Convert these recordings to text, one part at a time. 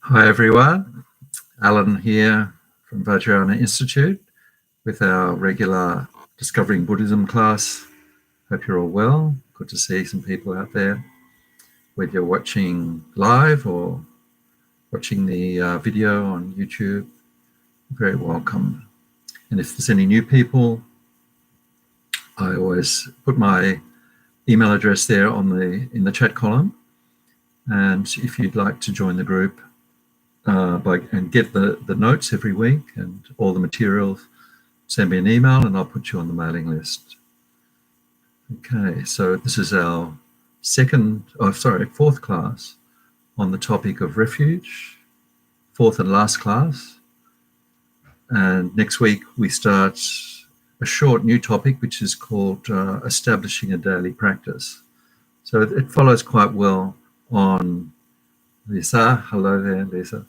Hi everyone, Alan here from Vajrayana Institute with our regular Discovering Buddhism class. Hope you're all well. Good to see some people out there, whether you're watching live or watching the video on YouTube. Very welcome. And if there's any new people, I always put my email address there in the chat column. And if you'd like to join the group, and get the notes every week and all the materials, send me an email and I'll put you on the mailing list. Okay, so this is our fourth class on the topic of refuge, fourth and last class. And next week we start a short new topic which is called establishing a daily practice. So it follows quite well on Lisa. Hello there, Lisa.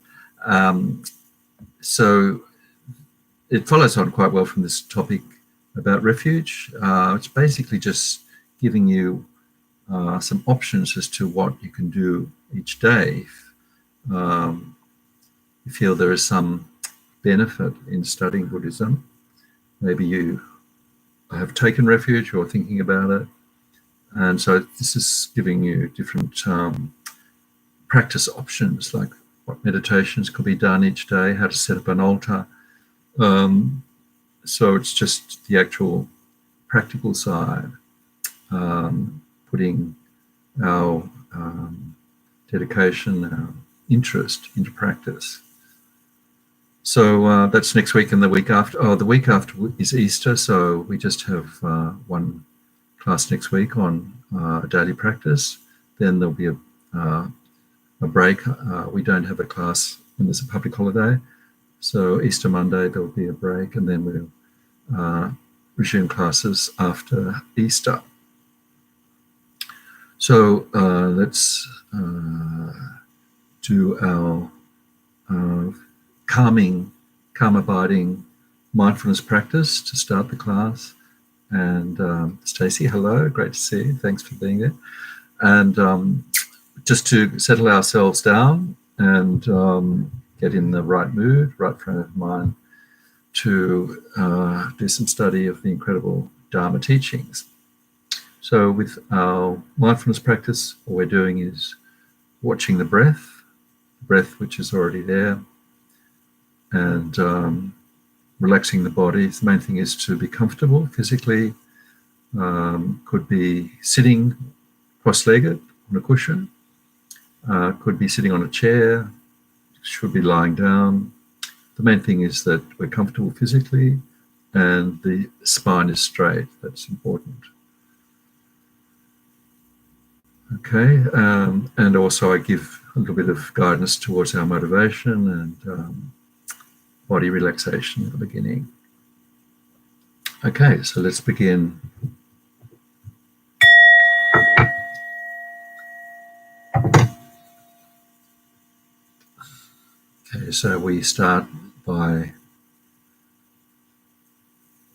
So it follows on quite well from this topic about refuge. It's basically just giving you some options as to what you can do each day. You feel there is some benefit in studying Buddhism. Maybe you have taken refuge or thinking about it. And so this is giving you different practice options, like what meditations could be done each day, how to set up an altar. So it's just the actual practical side, putting our dedication, our interest into practice. So that's next week and the week after. Oh, the week after is Easter, so we just have one class next week on daily practice. Then there'll be a break. We don't have a class when there's a public holiday. So Easter Monday, there'll be a break, and then we'll resume classes after Easter. So let's do our calm abiding mindfulness practice to start the class. And Stacey, hello, great to see you. Thanks for being there. And just to settle ourselves down and get in the right mood, right frame of mind to do some study of the incredible Dharma teachings. So with our mindfulness practice, what we're doing is watching the breath which is already there, and relaxing the body. The main thing is to be comfortable physically. Could be sitting cross-legged on a cushion. Could be sitting on a chair, should be lying down. The main thing is that we're comfortable physically and the spine is straight. That's important. Okay, and also I give a little bit of guidance towards our motivation and body relaxation at the beginning. Okay, so let's begin. Okay, so we start by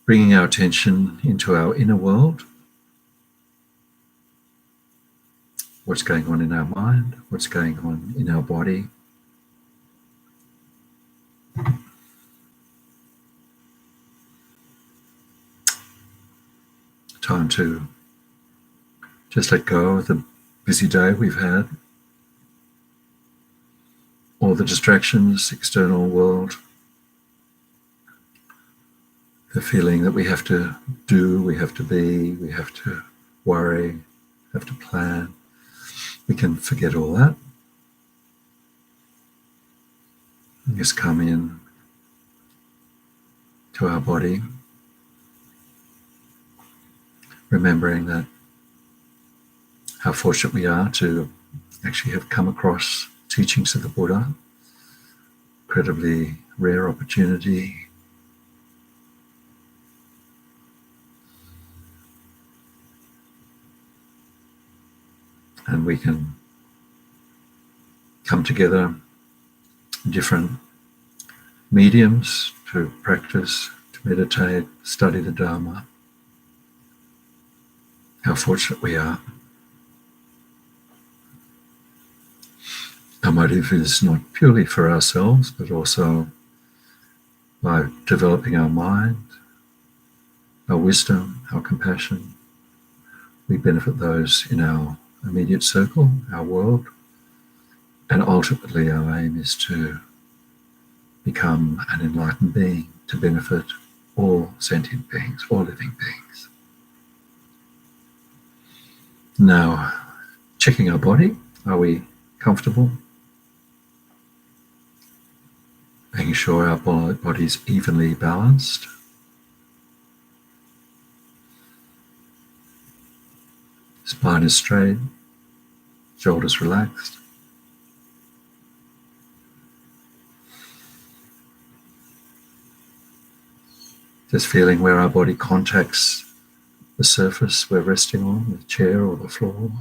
bringing our attention into our inner world. What's going on in our mind? What's going on in our body? Time to just let go of the busy day we've had. All the distractions, external world, the feeling that we have to do, we have to be, we have to worry, have to plan. We can forget all that. And just come in to our body, remembering that how fortunate we are to actually have come across teachings of the Buddha. Incredibly rare opportunity. And we can come together in different mediums to practice, to meditate, study the Dharma. How fortunate we are. Our motive is not purely for ourselves, but also by developing our mind, our wisdom, our compassion. We benefit those in our immediate circle, our world, and ultimately our aim is to become an enlightened being, to benefit all sentient beings, all living beings. Now, checking our body, are we comfortable? Making sure our body is evenly balanced. Spine is straight, shoulders relaxed. Just feeling where our body contacts the surface we're resting on, the chair or the floor.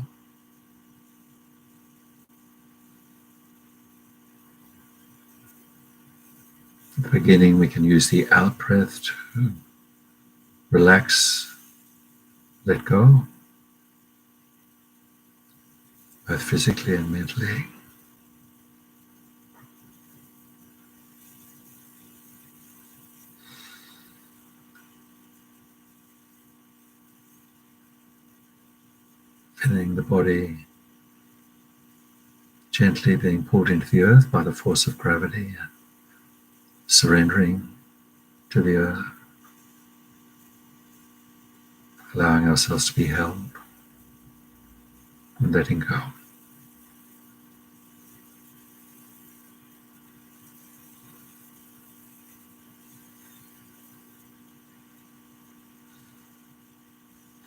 At the beginning, we can use the out breath to relax, let go, both physically and mentally. Feeling the body gently being pulled into the earth by the force of gravity, and surrendering to the earth, allowing ourselves to be held and letting go.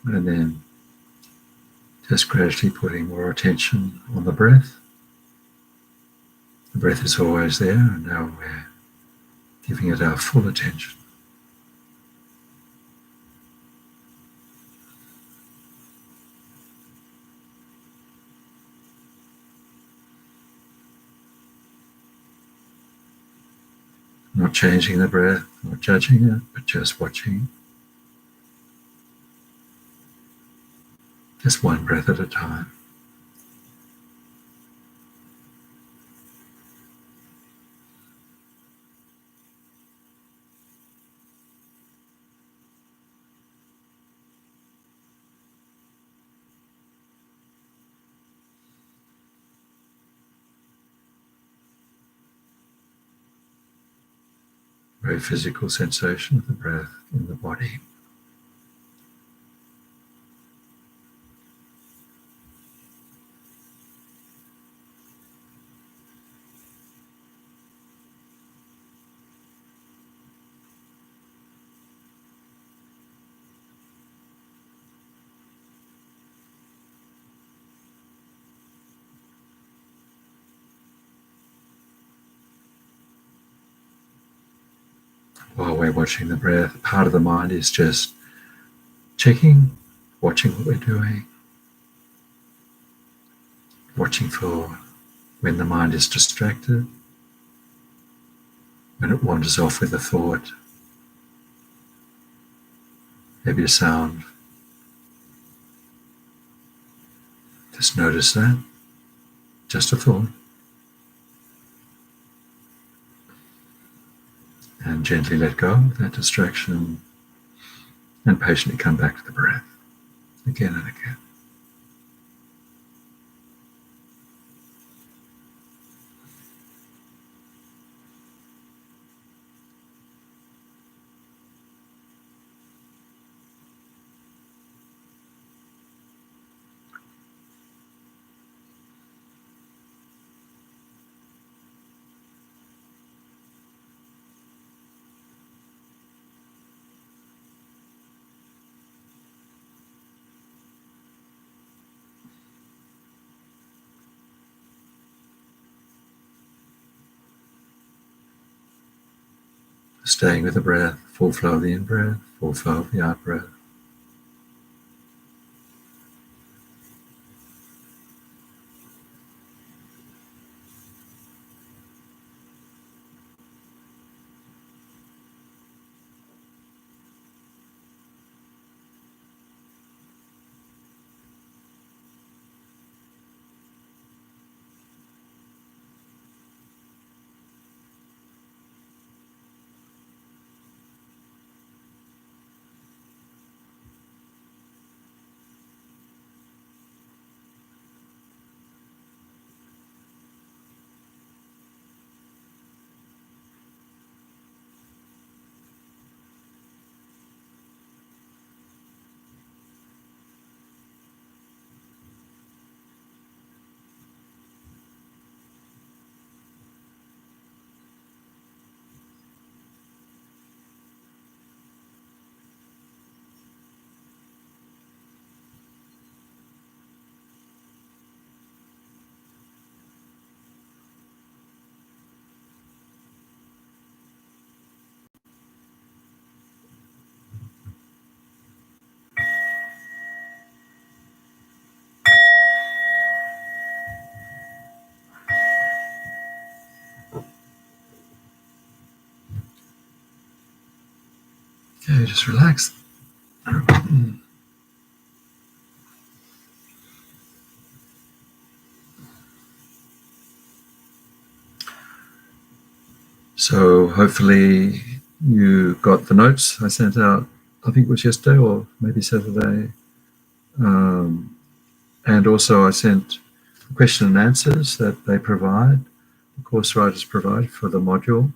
And then just gradually putting more attention on the breath. The breath is always there, and now we're giving it our full attention. Not changing the breath, not judging it, but just watching. Just one breath at a time. Very physical sensation of the breath in the body. While we're watching the breath, part of the mind is just checking, watching what we're doing, watching for when the mind is distracted, when it wanders off with a thought, maybe a sound. Just notice that, just a thought. And gently let go of that distraction and patiently come back to the breath again and again. Staying with the breath, full flow of the in-breath, full flow of the out-breath. Okay, just relax. So hopefully you got the notes I sent out, I think it was yesterday or maybe Saturday. And also I sent question and answers that they provide, the course writers provide for the module.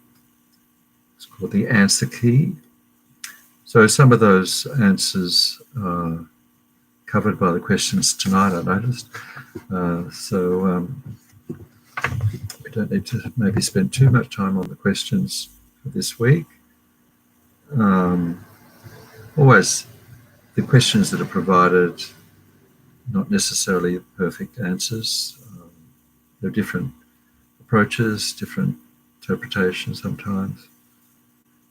It's called the answer key. So some of those answers are covered by the questions tonight, I noticed. So we don't need to maybe spend too much time on the questions for this week. Always the questions that are provided, not necessarily perfect answers. There are different approaches, different interpretations sometimes.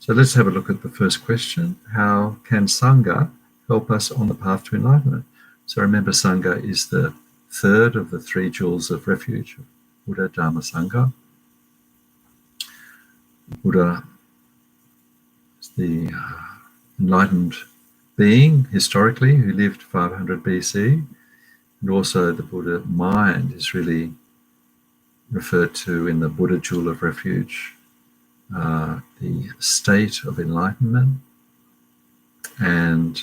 So let's have a look at the first question. How can Sangha help us on the path to enlightenment? So remember, Sangha is the third of the three jewels of refuge: Buddha, Dharma, Sangha. Buddha is the enlightened being, historically, who lived 500 BC. And also the Buddha mind is really referred to in the Buddha jewel of refuge, the state of enlightenment. And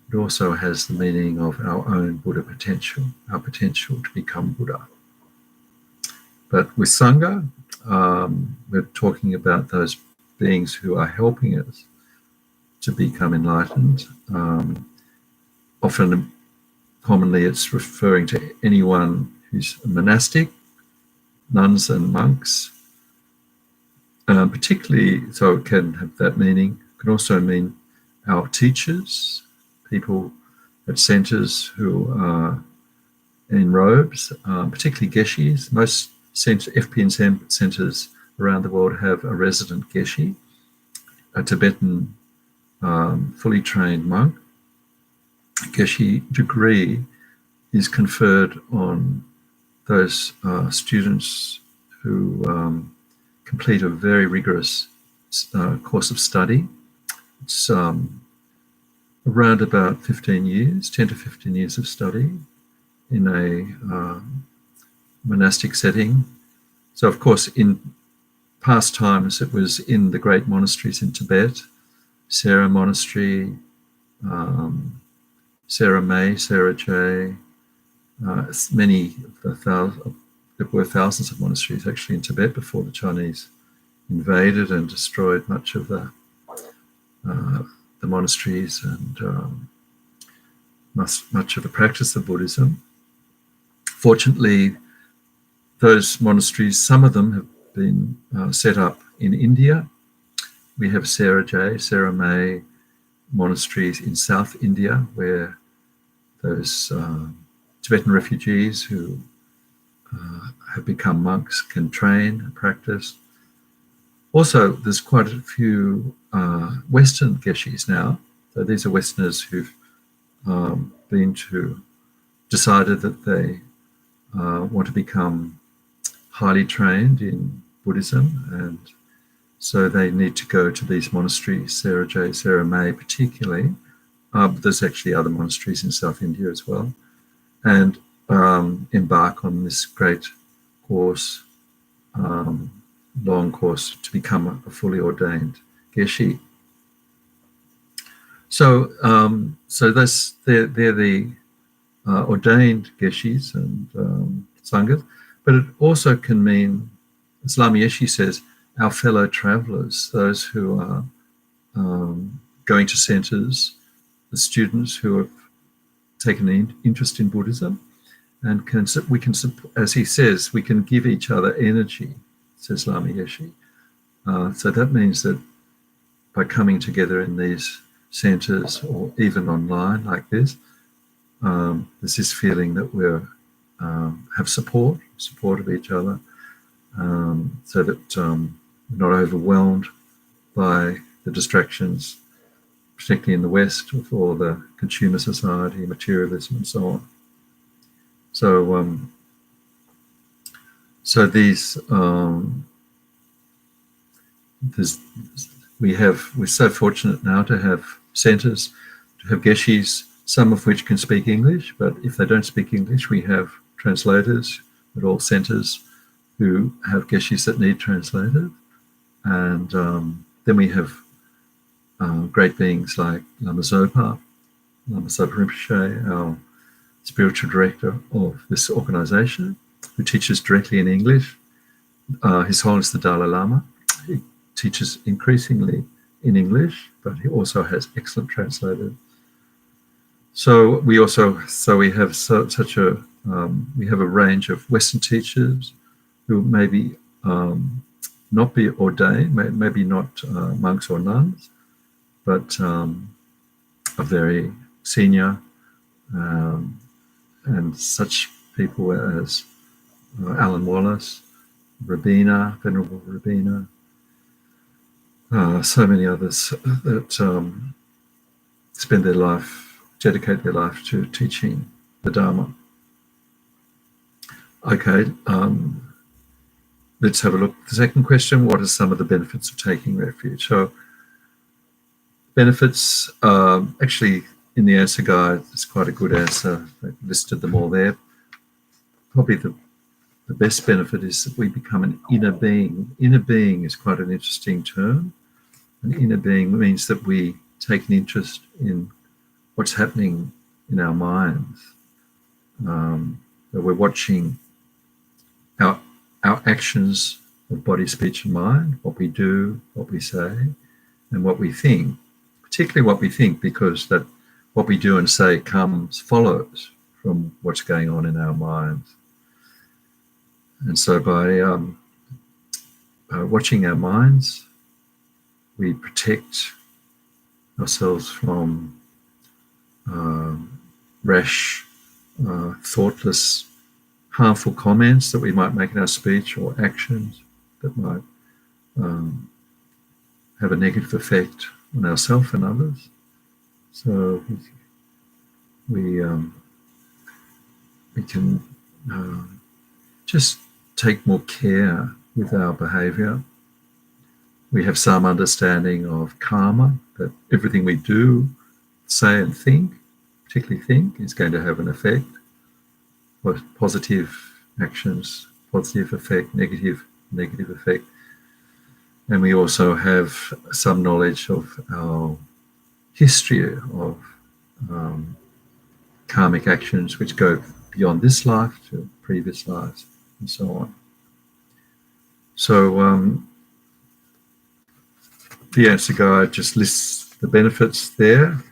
it also has the meaning of our own Buddha potential, our potential to become Buddha. But with Sangha, we're talking about those beings who are helping us to become enlightened. Often, commonly, it's referring to anyone who's a monastic, nuns and monks, particularly, so it can have that meaning. It can also mean our teachers, people at centres who are in robes, particularly geshis. Most FPN centres around the world have a resident geshe, a Tibetan fully trained monk. A geshe degree is conferred on those students who complete a very rigorous course of study. It's around about 15 years, 10 to 15 years of study in a monastic setting. So, of course, in past times, it was in the great monasteries in Tibet, Sera Monastery, Sera May, Sera J, many of the there were thousands of monasteries actually in Tibet before the Chinese invaded and destroyed much of the monasteries and much of the practice of Buddhism. Fortunately, those monasteries, some of them have been set up in India. We have Sera J, Sera May monasteries in South India, where those Tibetan refugees who have become monks can train and practice. Also, there's quite a few Western geshis now. So these are Westerners who've decided that they want to become highly trained in Buddhism, and so they need to go to these monasteries, Sera J, Sera May particularly. But there's actually other monasteries in South India as well, and embark on this great course, long course, to become a fully ordained geshe. So, they're the ordained geshis and sanghas, but it also can mean, as Lama Yeshe says, our fellow travellers, those who are going to centres, the students who have taken an interest in Buddhism, and we can, as he says, we can give each other energy, says Lama Yeshe. So that means that by coming together in these centres or even online like this, there's this feeling that we have support of each other, so that we're not overwhelmed by the distractions, particularly in the West, with all the consumer society, materialism, and so on. So these there's we're so fortunate now to have centres, to have geshis, some of which can speak English, but if they don't speak English, we have translators at all centres who have geshis that need translators. And then we have great beings like Lama Zopa Rinpoche, our spiritual director of this organisation, who teaches directly in English. His Holiness the Dalai Lama, he teaches increasingly in English, but he also has excellent translators. So we have we have a range of Western teachers who maybe not be ordained, maybe not monks or nuns, but are very senior, and such people as Alan Wallace, Rabina, Venerable Rabina, so many others that dedicate their life to teaching the Dharma. Okay, let's have a look at the second question. What are some of the benefits of taking refuge? So benefits, actually in the answer guide, it's quite a good answer. They listed them all there. Probably the best benefit is that we become an inner being. Inner being is quite an interesting term. An inner being means that we take an interest in what's happening in our minds. That we're watching our actions of body, speech, and mind, what we do, what we say, and what we think. Particularly what we think, because that what we do and say follows from what's going on in our minds. And so by watching our minds, we protect ourselves from rash, thoughtless, harmful comments that we might make in our speech or actions that might have a negative effect on ourselves and others. So we can just take more care with our behaviour. We have some understanding of karma, that everything we do, say and think, particularly think, is going to have an effect. Positive actions, positive effect, negative effect. And we also have some knowledge of our history of karmic actions which go beyond this life to previous lives and so on. So the answer guide just lists the benefits there.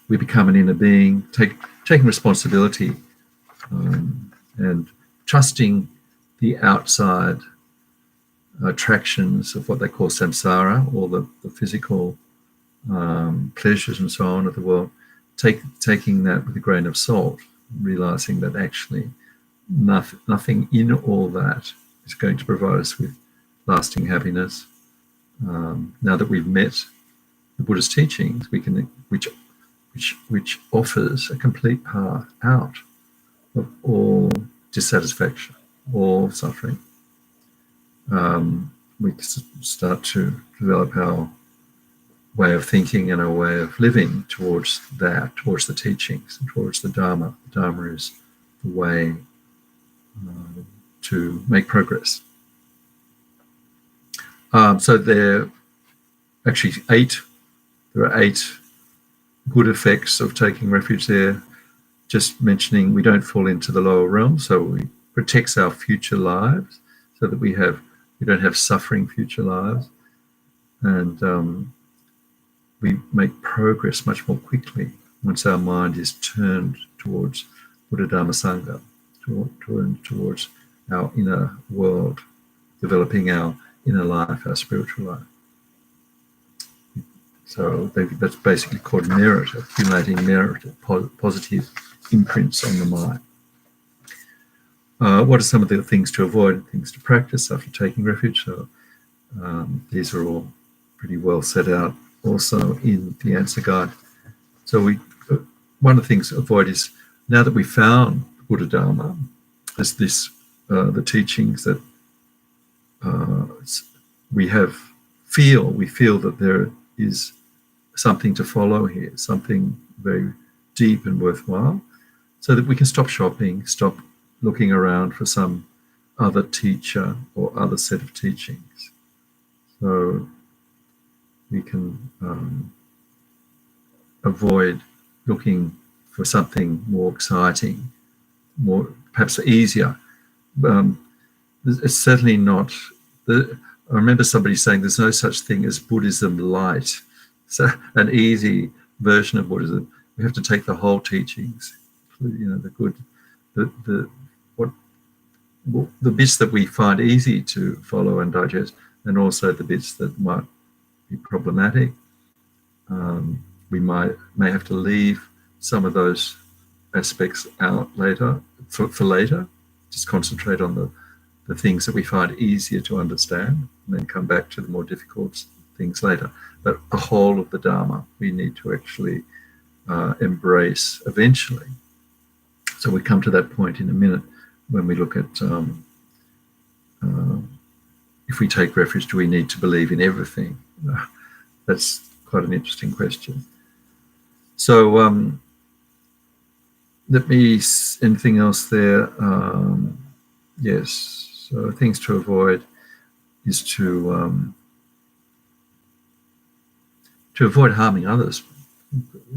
We become an inner being, taking responsibility and trusting the outside attractions of what they call samsara, or the physical pleasures and so on of the world, taking that with a grain of salt, realizing that actually nothing in all that is going to provide us with lasting happiness. Now that we've met the Buddha's teachings, we can, which offers a complete path out of all dissatisfaction, all suffering. We start to develop our way of thinking and our way of living towards that, towards the teachings, and towards the Dharma. The Dharma is the way to make progress. So there are actually eight good effects of taking refuge there. Just mentioning, we don't fall into the lower realm, so it protects our future lives, so that we don't have suffering future lives, and we make progress much more quickly once our mind is turned towards Buddha, Dharma, Sangha, towards our inner world, developing our inner life, our spiritual life. So that's basically called merit, accumulating merit, positive imprints on the mind. What are some of the things to avoid and things to practice after taking refuge? So these are all pretty well set out also in the answer guide. So one of the things to avoid is, now that we've found Buddha Dharma, is the teachings that we feel that there is something to follow here, something very deep and worthwhile, so that we can stop shopping, stop looking around for some other teacher or other set of teachings. So we can avoid looking for something more exciting, more perhaps easier. It's certainly not. I remember somebody saying there's no such thing as Buddhism light, so an easy version of Buddhism. We have to take the whole teachings, the good, the bits that we find easy to follow and digest, and also the bits that might be problematic. We may have to leave some of those aspects out later for later. Just concentrate on the things that we find easier to understand, and then come back to the more difficult things later. But the whole of the Dharma we need to actually embrace eventually. So we come to that point in a minute when we look at if we take refuge, do we need to believe in everything? That's quite an interesting question. So anything else there? Yes, so things to avoid is to avoid harming others.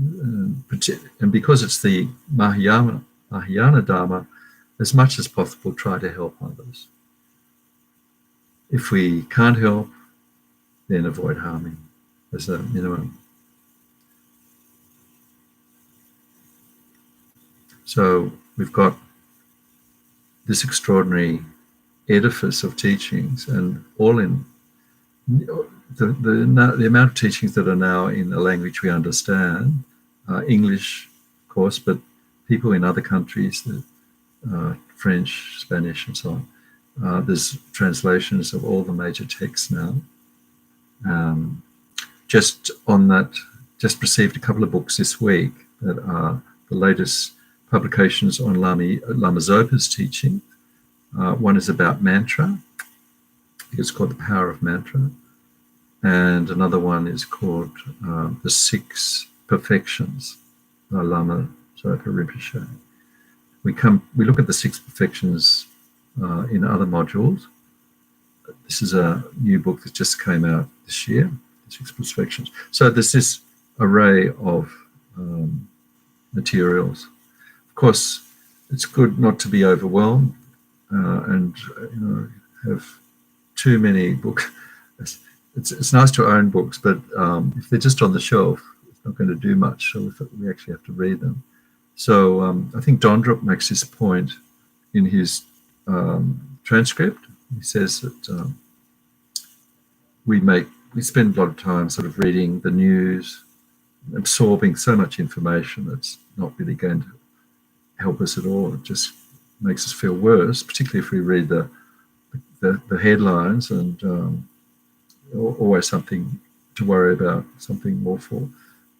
And because it's the Mahayana Dharma, as much as possible, try to help others. If we can't help, then avoid harming as a minimum. So we've got this extraordinary edifice of teachings, and all in the amount of teachings that are now in a language we understand, English, of course, but people in other countries, French, Spanish, and so on. There's translations of all the major texts now. Just received a couple of books this week that are the latest publications on Lama Zopa's teaching. One is about mantra. I think it's called The Power of Mantra. And another one is called The Six Perfections by Lama Zopa Rinpoche. We look at the six perfections in other modules. This is a new book that just came out this year, The Six Perfections. So there's this array of materials. Of course, it's good not to be overwhelmed and have too many books. It's nice to own books, but if they're just on the shelf, it's not going to do much. So we actually have to read them. So I think Dondrup makes this point in his transcript. He says that we spend a lot of time sort of reading the news, absorbing so much information that's not really going to help us at all. It just makes us feel worse, particularly if we read the headlines and always something to worry about, something awful.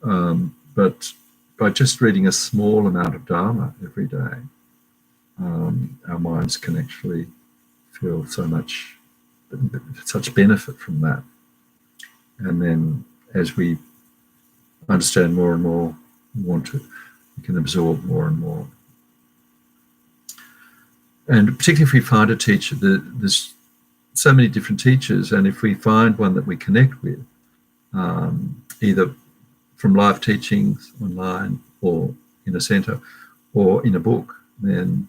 But by just reading a small amount of Dharma every day, our minds can actually feel such benefit from that. And then as we understand more and more, we can absorb more and more. And particularly if we find a teacher, there's so many different teachers, and if we find one that we connect with, either from live teachings online or in a centre or in a book, then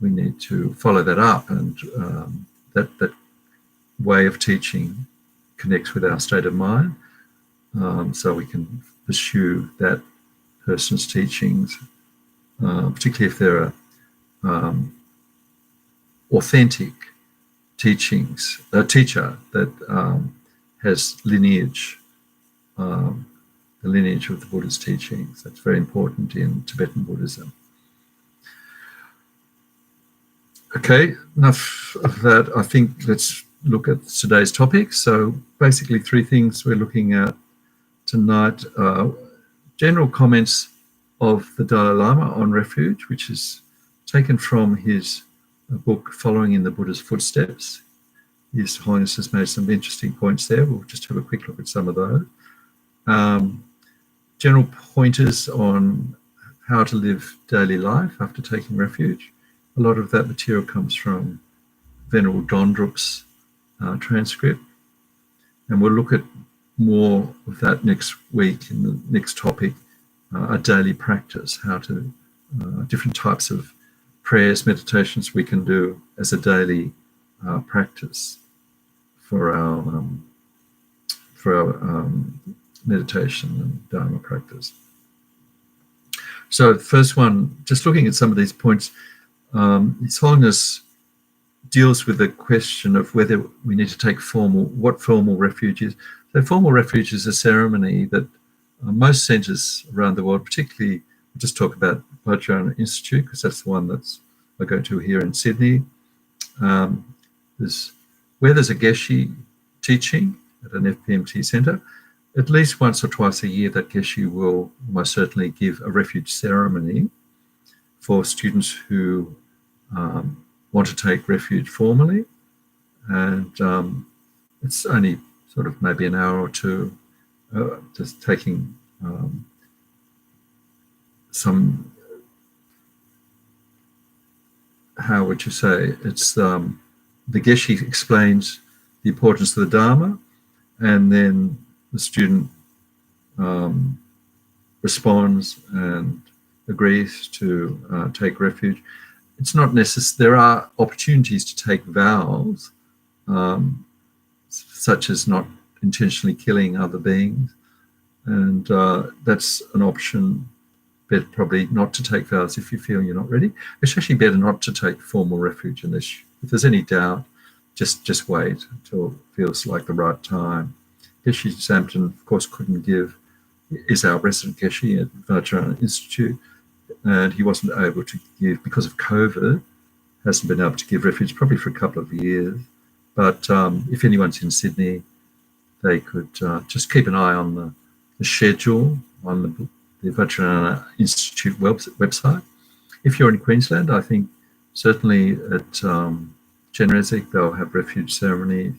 we need to follow that up, and that way of teaching connects with our state of mind, so we can pursue that person's teachings, particularly if there are authentic teachings, a teacher that has lineage, the lineage of the Buddha's teachings. That's very important in Tibetan Buddhism. Okay, enough of that. I think let's look at today's topic. So basically 3 things we're looking at tonight. General comments of the Dalai Lama on refuge, which is taken from his book Following in the Buddha's Footsteps. His Holiness has made some interesting points there. We'll just have a quick look at some of those. General pointers on how to live daily life after taking refuge. A lot of that material comes from Venerable Dondrup's transcript, and we'll look at more of that next week in the next topic, a daily practice, how to different types of prayers, meditations we can do as a daily practice for our meditation and Dharma practice. So the first one, just looking at some of these points, His Holiness deals with the question of whether we need to take what formal refuge is. So formal refuge is a ceremony that most centres around the world, particularly, we'll just talk about Vajrayana Institute, because that's the one that's I go to here in Sydney. Where there's a Geshe teaching at an FPMT centre, at least once or twice a year that Geshe will most certainly give a refuge ceremony for students who want to take refuge formally, and it's only sort of maybe an hour or two, just taking some, how would you say, it's the Geshe explains the importance of the Dharma, and then the student responds and agrees to take refuge. It's not necessary. There are opportunities to take vows, such as not intentionally killing other beings, and that's an option. Better probably not to take vows if you feel you're not ready. It's actually better not to take formal refuge unless, if there's any doubt, just wait until it feels like the right time. Geshe Sampton, of course, is our resident Geshe at Vajrayana Institute, and he wasn't able to give, because of COVID, hasn't been able to give refuge probably for a couple of years. But if anyone's in Sydney, they could just keep an eye on the schedule on the Vajrayana Institute website. If you're in Queensland, I think certainly at Genresik, they'll have refuge ceremony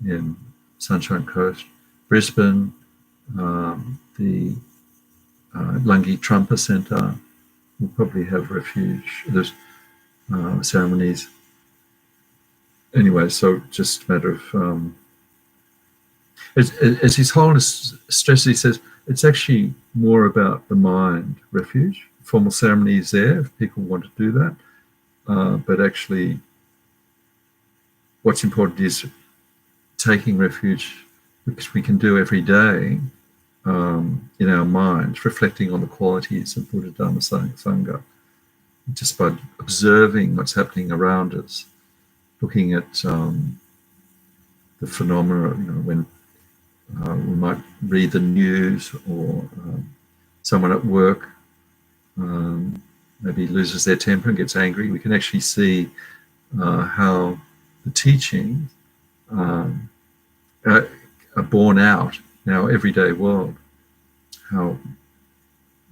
in Sunshine Coast. Brisbane, the Lungi Trumper Centre will probably have refuge. There's ceremonies. Anyway, so just a matter of, as His Holiness stresses, he says, it's actually more about the mind refuge. Formal ceremony is there if people want to do that, but actually what's important is taking refuge, which we can do every day in our minds, reflecting on the qualities of Buddha, Dharma, Sangha, just by observing what's happening around us, looking at the phenomena, when we might read the news, or someone at work maybe loses their temper and gets angry. We can actually see how the teachings are borne out in our everyday world, how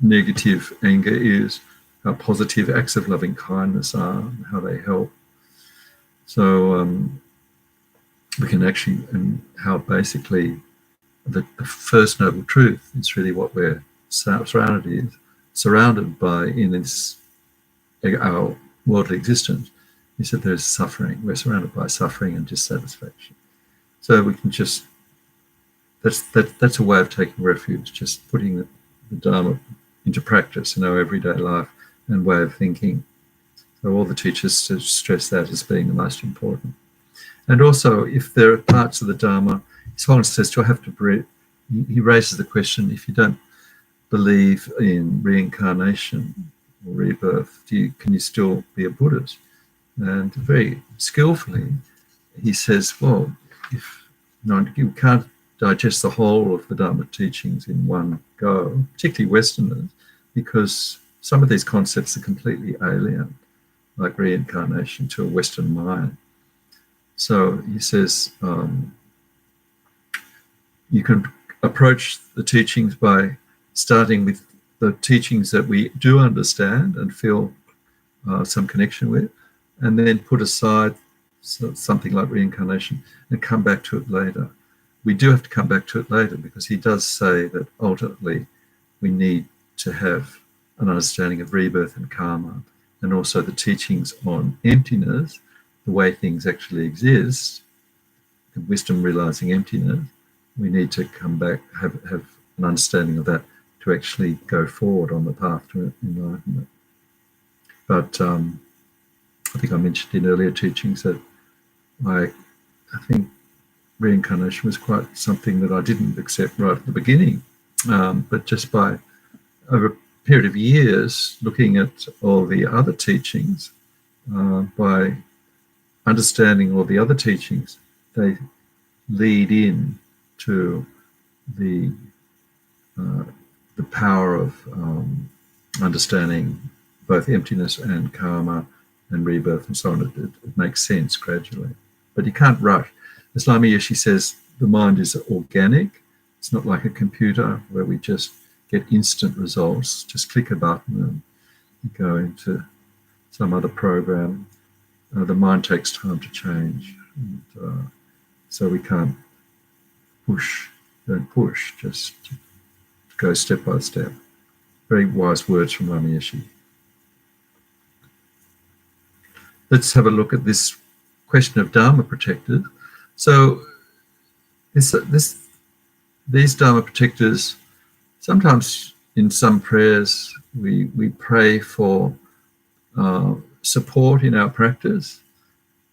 negative anger is, how positive acts of loving kindness are, and how they help. So we can actually, and how basically the first noble truth is really what we're surrounded by in this, our worldly existence. He said there's suffering. We're surrounded by suffering and dissatisfaction. So we can just, that's a way of taking refuge, just putting the Dharma into practice in our everyday life and way of thinking. So all the teachers stress that as being the most important. And also, if there are parts of the Dharma, His Holiness says, do I have to he raises the question, if you don't believe in reincarnation or rebirth, can you still be a Buddhist? And very skillfully, he says, well, if you can't digest the whole of the Dharma teachings in one go, particularly Westerners, because some of these concepts are completely alien, like reincarnation, to a Western mind. So he says, you can approach the teachings by starting with the teachings that we do understand and feel some connection with, and then put aside so something like reincarnation, and come back to it later. We do have to come back to it later because he does say that ultimately we need to have an understanding of rebirth and karma, and also the teachings on emptiness, the way things actually exist, the wisdom realizing emptiness. We need to come back, have an understanding of that to actually go forward on the path to enlightenment. But I think I mentioned in earlier teachings that I think reincarnation was quite something that I didn't accept right at the beginning. But just by over a period of years, looking at all the other teachings, by understanding all the other teachings, they lead in to the power of understanding both emptiness and karma and rebirth and so on. It makes sense gradually. But you can't rush. As Lama Yeshe says, the mind is organic. It's not like a computer where we just get instant results. Just click a button and you go into some other program. The mind takes time to change. And, so we can't don't push, just go step by step. Very wise words from Lama Yeshe. Let's have a look at this question of Dharma protectors. So these Dharma protectors, sometimes in some prayers we pray for support in our practice.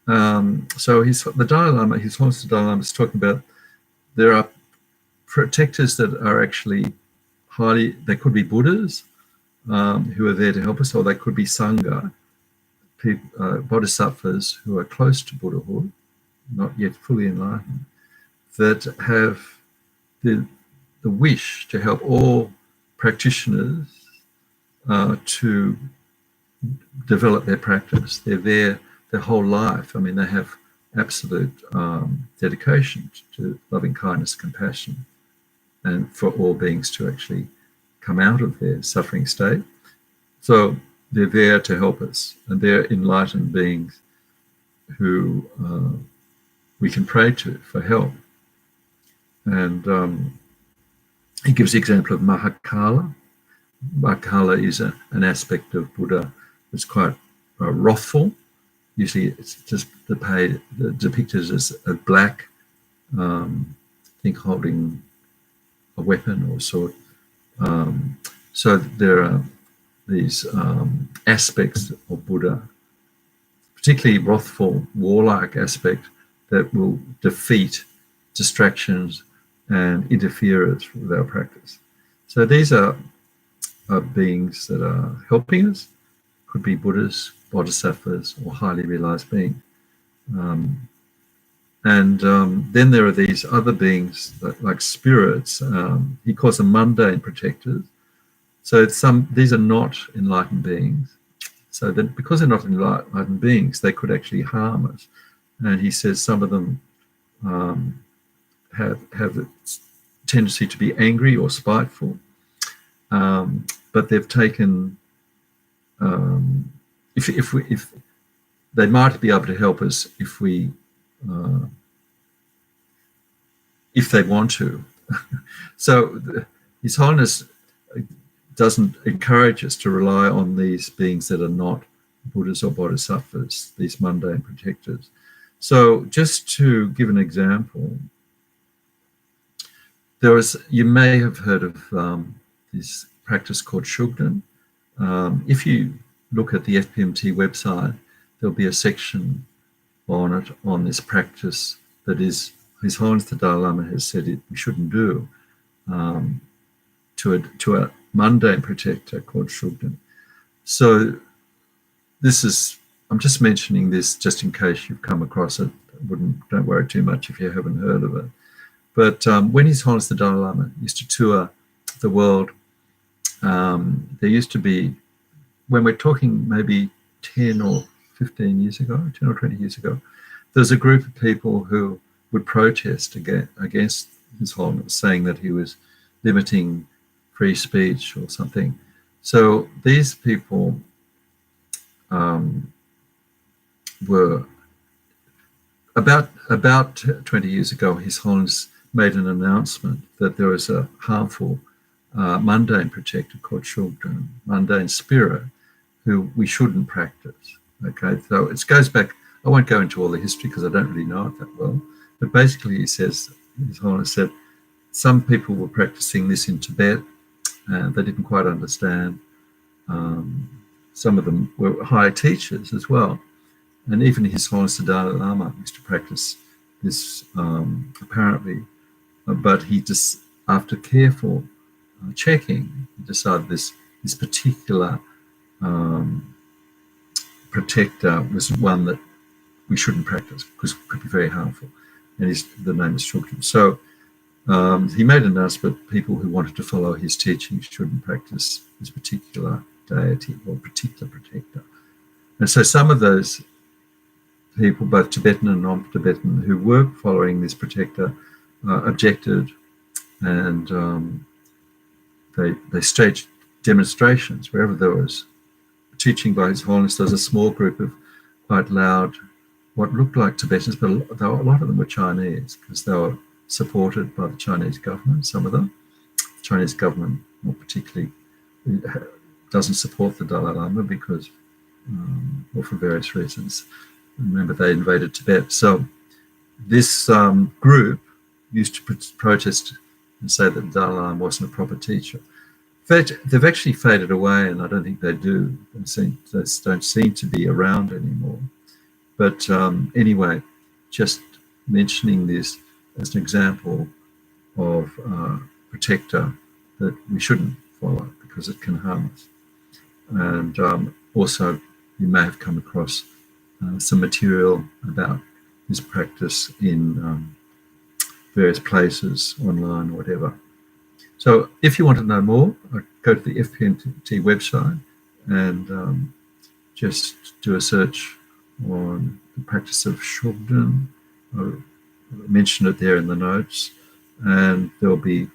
So the Dalai Lama, His Holiness the Dalai Lama, is talking about there are protectors that are actually they could be Buddhas who are there to help us, or they could be Sangha, bodhisattvas who are close to Buddhahood, not yet fully enlightened, that have the wish to help all practitioners to develop their practice. They're there their whole life. I mean, they have absolute dedication to loving kindness, compassion, and for all beings to actually come out of their suffering state. So they're there to help us, and they're enlightened beings who we can pray to for help. And he gives the example of Mahakala. Mahakala is an aspect of Buddha that's quite wrathful. Usually it's just depicted as a black, think holding a weapon or sword. So there are these aspects of Buddha, particularly wrathful, warlike aspect that will defeat distractions and interference with our practice. So these are beings that are helping us, could be Buddhas, bodhisattvas, or highly realized beings. Then there are these other beings like spirits. He calls them mundane protectors. So these are not enlightened beings. So that because they're not enlightened beings, they could actually harm us. And he says some of them have a tendency to be angry or spiteful, but they've taken. If they might be able to help us if they want to. So His Holiness doesn't encourage us to rely on these beings that are not Buddhas or bodhisattvas, these mundane protectors. So just to give an example, you may have heard of this practice called Shugden. If you look at the FPMT website, there'll be a section on it, on this practice that is His Holiness the Dalai Lama has said we shouldn't do to a mundane protector called Shugden. So I'm just mentioning this just in case you've come across it. Don't worry too much if you haven't heard of it. But when His Holiness the Dalai Lama used to tour the world, there used to be, when we're talking maybe 10 or 15 years ago, 10 or 20 years ago, there's a group of people who would protest against His Holiness, saying that he was limiting free speech or something. So these people were about 20 years ago, His Holiness made an announcement that there was a harmful mundane protector called Shugden, mundane spirit, who we shouldn't practice. Okay, so it goes back. I won't go into all the history because I don't really know it that well. But basically, he says, His Holiness said, some people were practicing this in Tibet, and they didn't quite understand. Some of them were high teachers as well. And even His Holiness the Dalai Lama used to practice this apparently, but he just, after careful checking, he decided this particular protector was one that we shouldn't practice because it could be very harmful. And the name is Shukran. So he made an announcement that people who wanted to follow his teachings shouldn't practice this particular deity or particular protector. And so some of those people, both Tibetan and non-Tibetan, who were following this protector objected, and they staged demonstrations wherever there was teaching by His Holiness. There was a small group of quite loud, what looked like Tibetans, but a lot of them were Chinese because they were supported by the Chinese government, some of them. The Chinese government, more particularly, doesn't support the Dalai Lama because, or for various reasons. Remember, they invaded Tibet. So this group used to protest and say that the Dalai Lama wasn't a proper teacher. They've actually faded away, and I don't think they do. They don't seem to be around anymore. But anyway, just mentioning this as an example of protector that we shouldn't follow because it can harm us. And also, you may have come across some material about this practice in various places, online or whatever. So if you want to know more, go to the FPMT website and just do a search on the practice of Shugden. I mentioned it there in the notes, and there'll be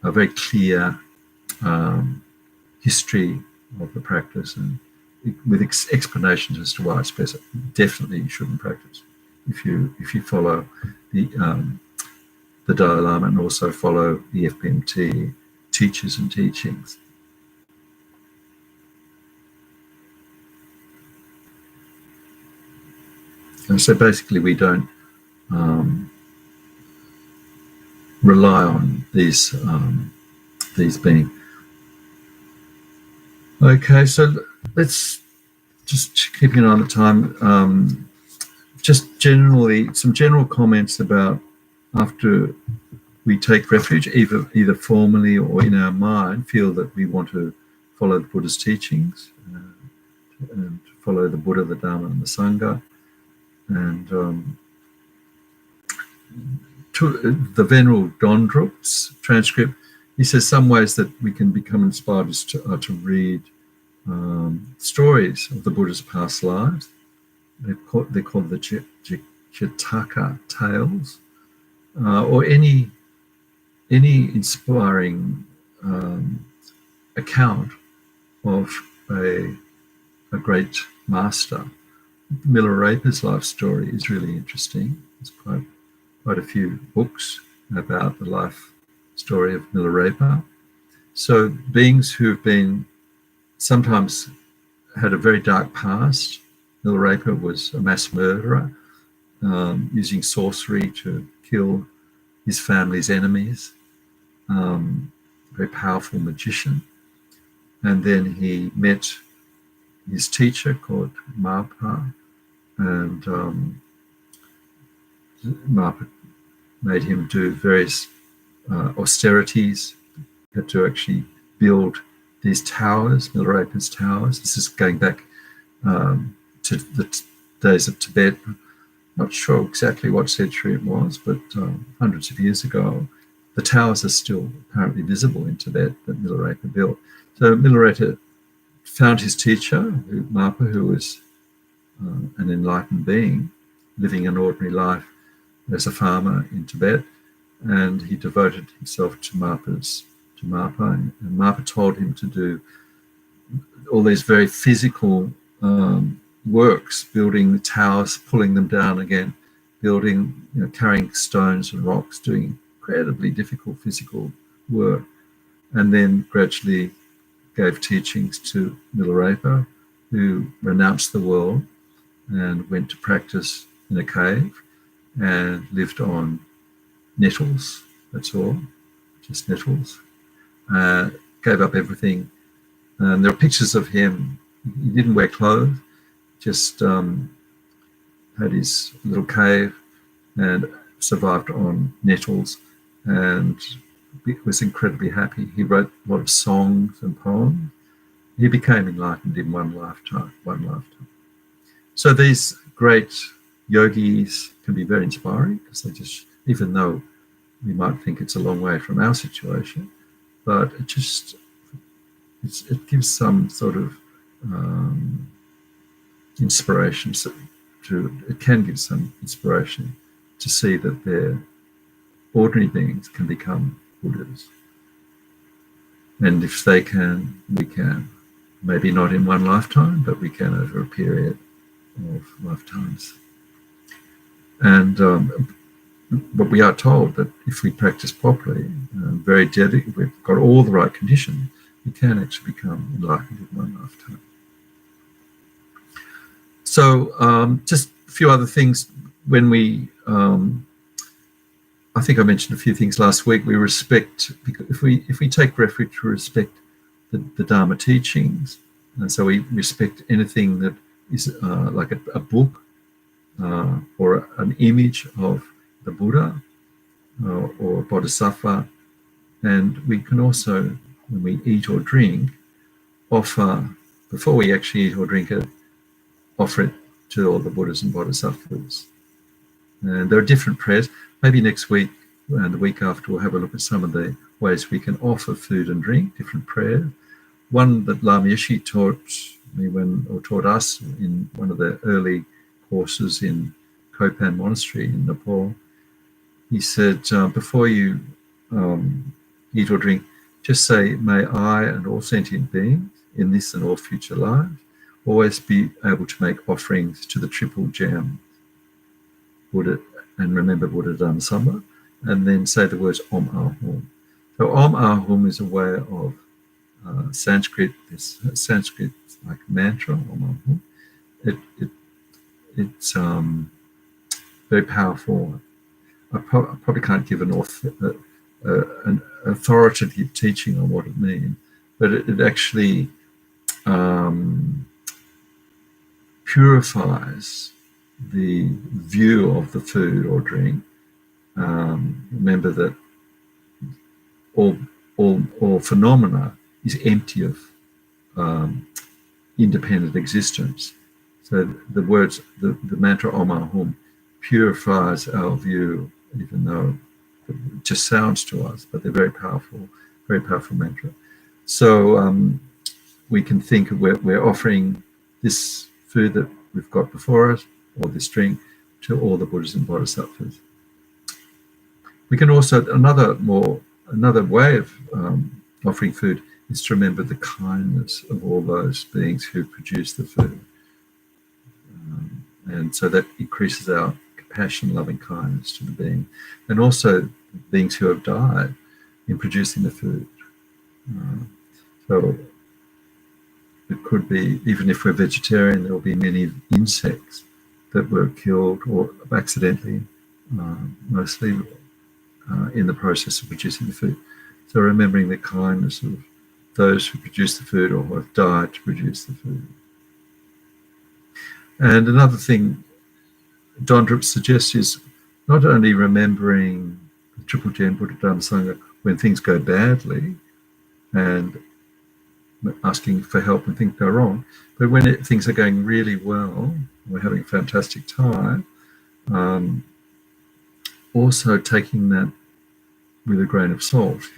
a very clear history of the practice and with explanations as to why it's best. Definitely you shouldn't practice if you follow the Dalai Lama and also follow the FPMT teachers and teachings. And so basically we don't rely on these being. Okay, so let's just keeping an eye on the time. Just generally, some general comments about after we take refuge, either formally or in our mind, feel that we want to follow the Buddha's teachings and follow the Buddha, the Dharma, and the Sangha. And the Venerable Dondrup's transcript, he says some ways that we can become inspired is to read stories of the Buddha's past lives. They're called the Jataka tales, or any inspiring account of a great master. Milarepa's life story is really interesting. There's quite a few books about the life story of Milarepa. So beings who've been sometimes had a very dark past. Milarepa was a mass murderer, using sorcery to kill his family's enemies, very powerful magician. And then he met his teacher called Mapa, and Mapa made him do various austerities. He had to actually build these towers, Milarepa's towers. This is going back to the days of Tibet. Not sure exactly what century it was, but hundreds of years ago. The towers are still apparently visible in Tibet that Milarepa built. So Milarepa found his teacher, Mapa, who was an enlightened being, living an ordinary life as a farmer in Tibet, and he devoted himself to Mapa, and Mapa told him to do all these very physical works, building the towers, pulling them down again, building, carrying stones and rocks, doing incredibly difficult physical work, and then gradually gave teachings to Milarepa, who renounced the world and went to practice in a cave and lived on nettles, that's all, just nettles. Gave up everything. And there are pictures of him. He didn't wear clothes, just had his little cave and survived on nettles, and was incredibly happy. He wrote a lot of songs and poems. He became enlightened in one lifetime. So these great yogis can be very inspiring, because they just, even though we might think it's a long way from our situation, but it gives some sort of inspiration it can give some inspiration to see that their ordinary beings can become Buddhas. And if they can, we can. Maybe not in one lifetime, but we can over a period of lifetimes. And but we are told that if we practice properly, very dedicated, we've got all the right conditions, we can actually become enlightened in one lifetime. So just a few other things. When we, I think I mentioned a few things last week. We respect, if we take refuge to respect the Dharma teachings, and so we respect anything that is like a book or an image of the Buddha or Bodhisattva, and we can also, when we eat or drink, offer, before we actually eat or drink it, offer it to all the Buddhas and Bodhisattvas. And there are different prayers. Maybe next week and the week after we'll have a look at some of the ways we can offer food and drink, different prayers. One that Lama Yeshe taught me taught us in one of the early courses in Kopan Monastery in Nepal. He said, before you eat or drink, just say, may I and all sentient beings in this and all future lives always be able to make offerings to the triple gem, Buddha, and remember Buddha, Dharma, Sangha, and then say the words Om Ahum. So Om Ahum is a way of Sanskrit. This Sanskrit like mantra, Om Ahum. It's very powerful. I probably can't give an authoritative teaching on what it means, but it actually purifies the view of the food or drink. Remember that all phenomena is empty of independent existence. So the words, the mantra Om Ahum purifies our view, even though it just sounds to us, but they're very powerful mantra. So we can think of we're offering this food that we've got before us, or this drink, to all the Buddhas and Bodhisattvas. We can also, another way of offering food is to remember the kindness of all those beings who produce the food. And so that increases our compassion, loving kindness to the being, and also beings who have died in producing the food. So it could be, even if we're vegetarian, there will be many insects that were killed or accidentally, mostly in the process of producing the food. So remembering the kindness of those who produce the food or who have died to produce the food. And another thing Dondrup suggests is not only remembering the Triple Gem Buddha Dharma Sangha when things go badly and asking for help when things go wrong, but when things are going really well, we're having a fantastic time, also taking that with a grain of salt.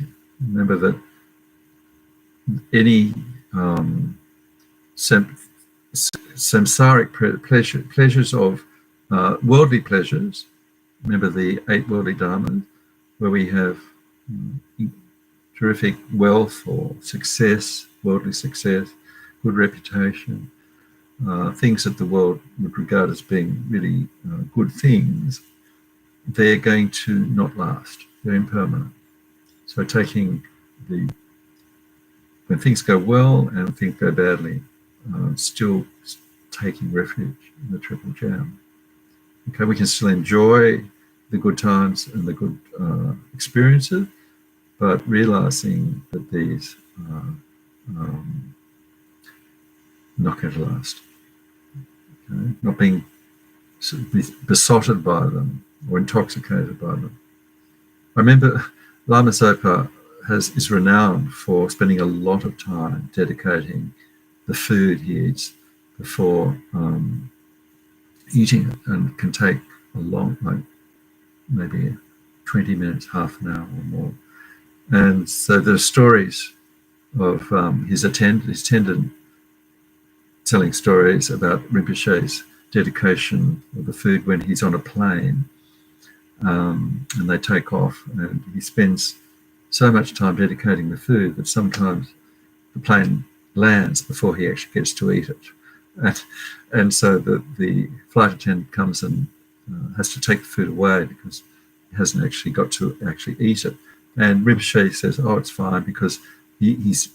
Remember that any samsaric pleasures of worldly pleasures, remember the 8 worldly dharmas, where we have terrific wealth or success, worldly success, good reputation, things that the world would regard as being really good things, they're going to not last. They're impermanent. So taking when things go well and things go badly, still taking refuge in the Triple Jam. Okay, we can still enjoy the good times and the good experiences, but realizing that these are not going to last. Okay? Not being besotted by them or intoxicated by them. I remember Lama Zopa is renowned for spending a lot of time dedicating the food he eats before eating it, and can take a long, like maybe 20 minutes, half an hour or more. And so there are stories of his attendant telling stories about Rinpoche's dedication of the food when he's on a plane, and they take off, and he spends so much time dedicating the food that sometimes the plane lands before he actually gets to eat it. And so the flight attendant comes and has to take the food away because he hasn't actually got to actually eat it. And Rinpoche says, oh, it's fine because he's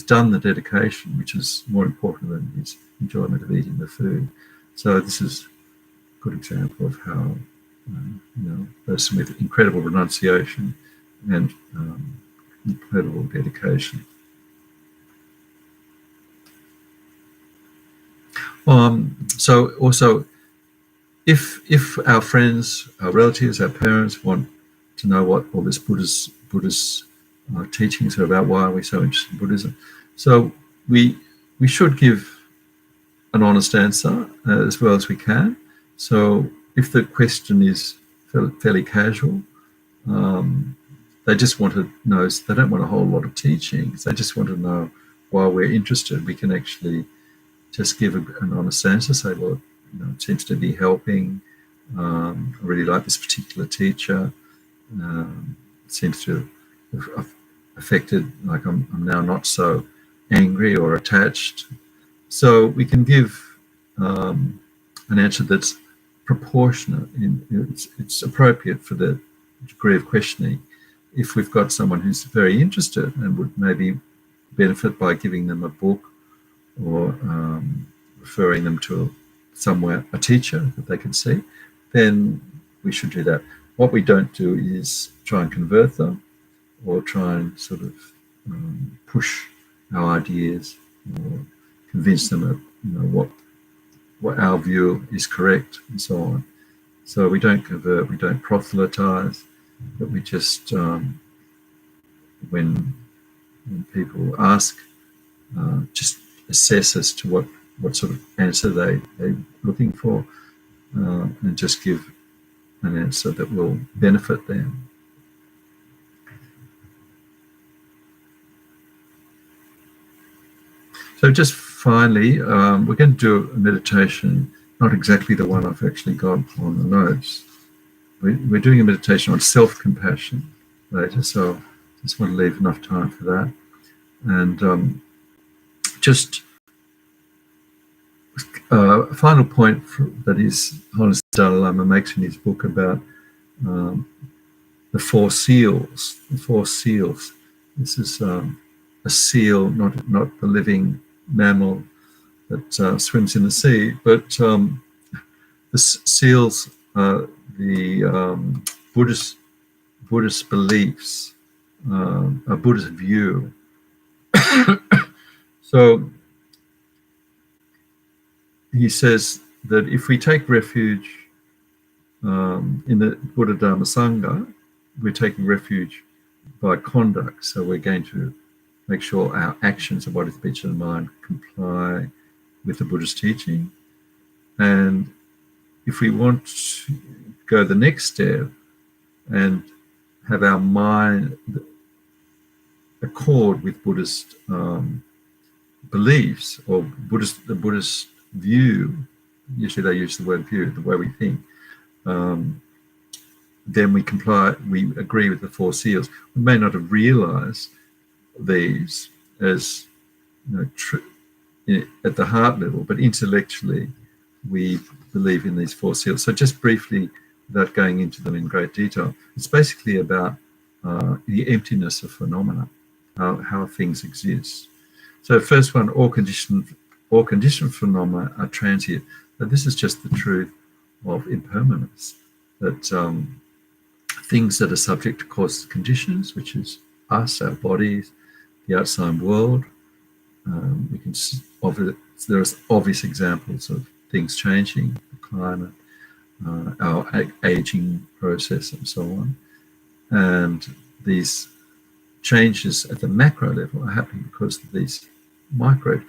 done the dedication, which is more important than his enjoyment of eating the food. So this is a good example of how a person with incredible renunciation and incredible dedication. So also, if our friends, our relatives, our parents want to know what all this Buddhist teachings are about, why are we so interested in Buddhism? So we should give an honest answer as well as we can. So if the question is fairly casual, they just want to know, they don't want a whole lot of teachings, they just want to know why we're interested. We can actually just give an honest answer, say, well, it seems to be helping. I really like this particular teacher. It seems to have affected, like I'm now not so angry or attached. So we can give an answer that's proportionate. It's appropriate for the degree of questioning. If we've got someone who's very interested and would maybe benefit by giving them a book or referring them to a teacher that they can see, then we should do that. What we don't do is try and convert them or try and sort of push our ideas or convince them of what our view is correct and so on. So we don't convert, we don't proselytize, but we just when people ask, just assess as to what sort of answer they're looking for, and just give an answer that will benefit them. So just finally, we're going to do a meditation, not exactly the one I've actually got on the notes. We're doing a meditation on self-compassion later, so just want to leave enough time for that. And just a final point that His Holiness Dalai Lama makes in his book about the four seals. The four seals. This is a seal, not the living mammal that swims in the sea, but the seals are the Buddhist beliefs, a Buddhist view. So he says that if we take refuge in the Buddha Dharma Sangha, we're taking refuge by conduct. So we're going to make sure our actions of body, speech, and mind comply with the Buddhist teaching. And if we want to go the next step and have our mind accord with Buddhist beliefs or the Buddhist view, usually they use the word view, the way we think, then we agree with the four seals. We may not have realized these as at the heart level, but intellectually we believe in these four seals. So just briefly, without going into them in great detail. It's basically about the emptiness of phenomena, how things exist. So first one, all conditioned phenomena are transient. But this is just the truth of impermanence, that things that are subject to causes and conditions, which is us, our bodies, the outside world. There's obvious examples of things changing, the climate, our aging process, and so on. And these changes at the macro level are happening because of these micro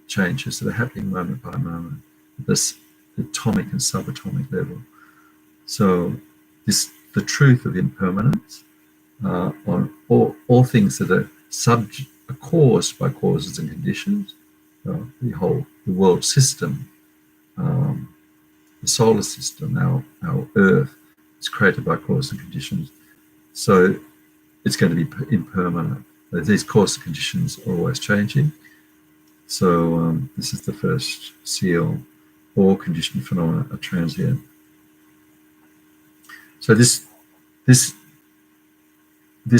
changes that are happening moment by moment, this atomic and subatomic level. So the truth of impermanence on all things that are caused by causes and conditions, the world system, the solar system, our Earth, is created by causes and conditions. So it's going to be impermanent. These causes and conditions are always changing. So this is the first seal. All conditioned phenomena are transient. So this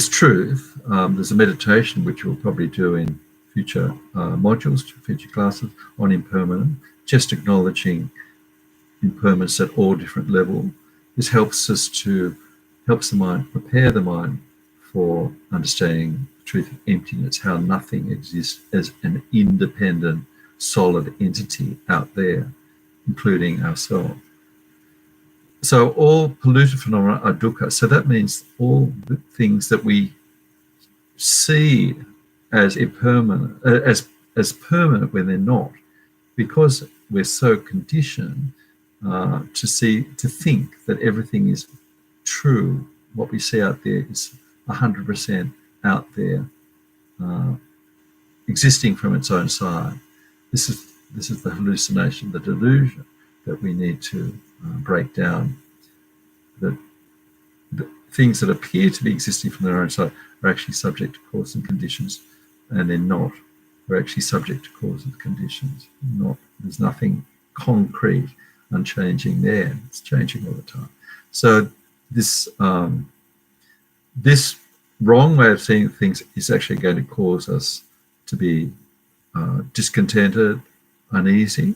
truth, there's a meditation which we'll probably do in future modules, future classes, on impermanence, just acknowledging impermanence at all different levels. This helps the mind, prepare the mind for understanding the truth of emptiness, how nothing exists as an independent, solid entity out there, including ourselves. So all polluted phenomena are dukkha. So that means all the things that we see as impermanent, as permanent when they're not, because we're so conditioned to think that everything is true. What we see out there is 100% out there, existing from its own side. This is the hallucination, the delusion that we need to break down. That the things that appear to be existing from their own side are actually subject to causes and conditions, and they're not. We're actually subject to causes and conditions. There's nothing concrete, unchanging there. It's changing all the time. So this wrong way of seeing things is actually going to cause us to be discontented, uneasy.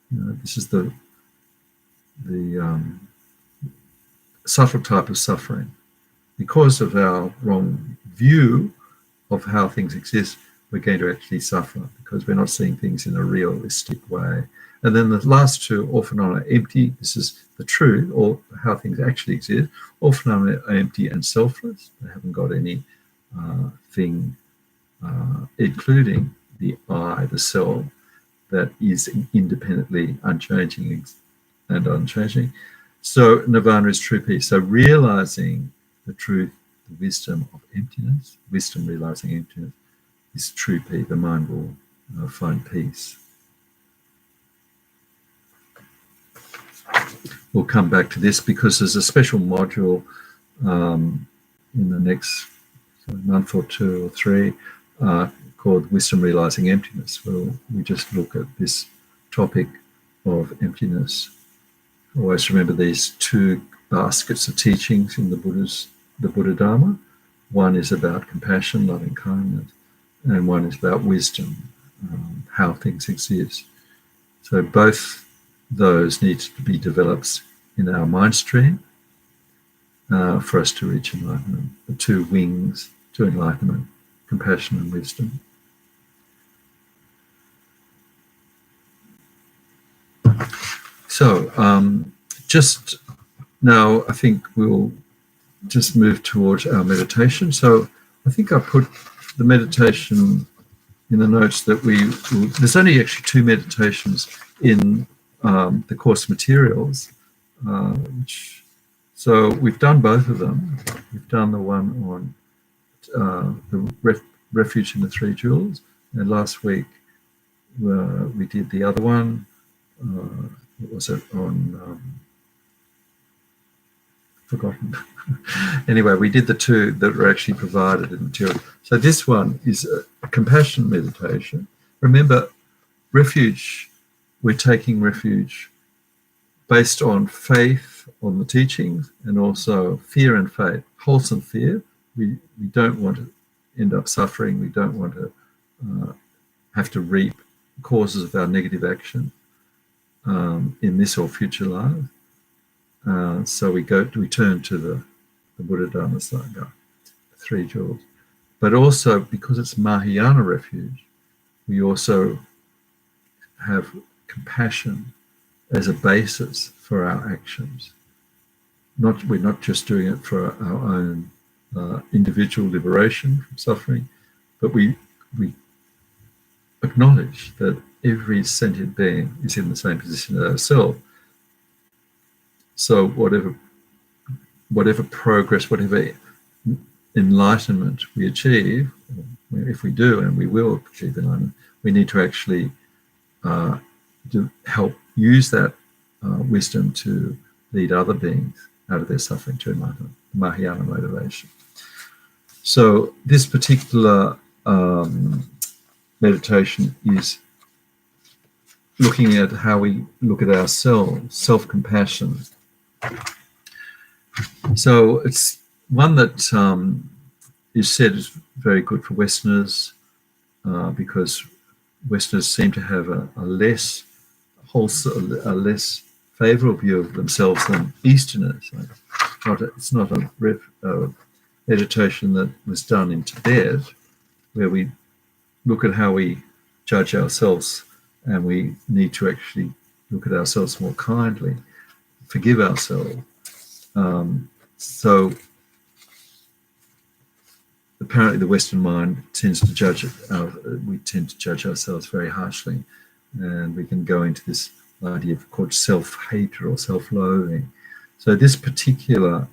This is the subtle type of suffering. Because of our wrong view of how things exist, we're going to actually suffer because we're not seeing things in a realistic way. And then the last two, all phenomena are empty. This is the truth, or how things actually exist. All phenomena are empty and selfless. They haven't got any thing, including the I, the self, that is independently unchanging and unchanging. So nirvana is true peace. So realizing the truth, the wisdom of emptiness, wisdom realizing emptiness, is true peace. The mind will find peace. We'll come back to this because there's a special module in the next month or two or three called Wisdom Realizing Emptiness, where we just look at this topic of emptiness. Always remember these two baskets of teachings in the Buddha Dharma. One is about compassion, loving kindness, and one is about wisdom, how things exist. So both those need to be developed in our mind stream for us to reach enlightenment. The two wings to enlightenment, compassion and wisdom. So just now, I think we'll just move towards our meditation. So I think I put the meditation in the notes that there's only actually two meditations in the course materials, so we've done both of them. We've done the one on the refuge in the three jewels, and last week we did the other one. What was it on? Forgotten. Anyway, we did the two that were actually provided in the material. So this one is a compassion meditation. Remember, refuge. We're taking refuge based on faith, on the teachings, and also fear and faith. Wholesome fear. We don't want to end up suffering. We don't want to have to reap causes of our negative action in this or future life. So we turn to the Buddha, Dharma, Sangha, the three jewels. But also, because it's Mahayana refuge, we also have compassion as a basis for our actions. We're not just doing it for our own individual liberation from suffering, but we acknowledge that every sentient being is in the same position as ourselves. So whatever progress, whatever enlightenment we achieve, if we do, and we will achieve enlightenment, we need to actually help use that wisdom to lead other beings out of their suffering to enlightenment, Mahayana motivation. So this particular meditation is looking at how we look at ourselves, self-compassion. So it's one that is said is very good for Westerners because Westerners seem to have a less wholesome, a less favourable view of themselves than Easterners. It's not a meditation that was done in Tibet, where we look at how we judge ourselves, and we need to actually look at ourselves more kindly, forgive ourselves. So apparently the Western mind tends to judge we tend to judge ourselves very harshly, and we can go into this idea called self-hatred or self-loathing. So this particular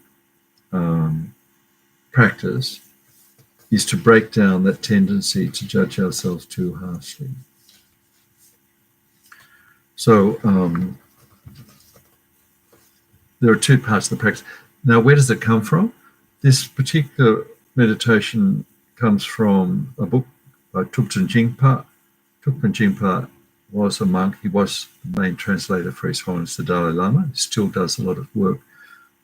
practice is to break down that tendency to judge ourselves too harshly. So there are two parts of the practice. Now, where does it come from? This particular meditation comes from a book by Thupten Jingpa. Thupten Jingpa was a monk. He was the main translator for His Holiness the Dalai Lama. He still does a lot of work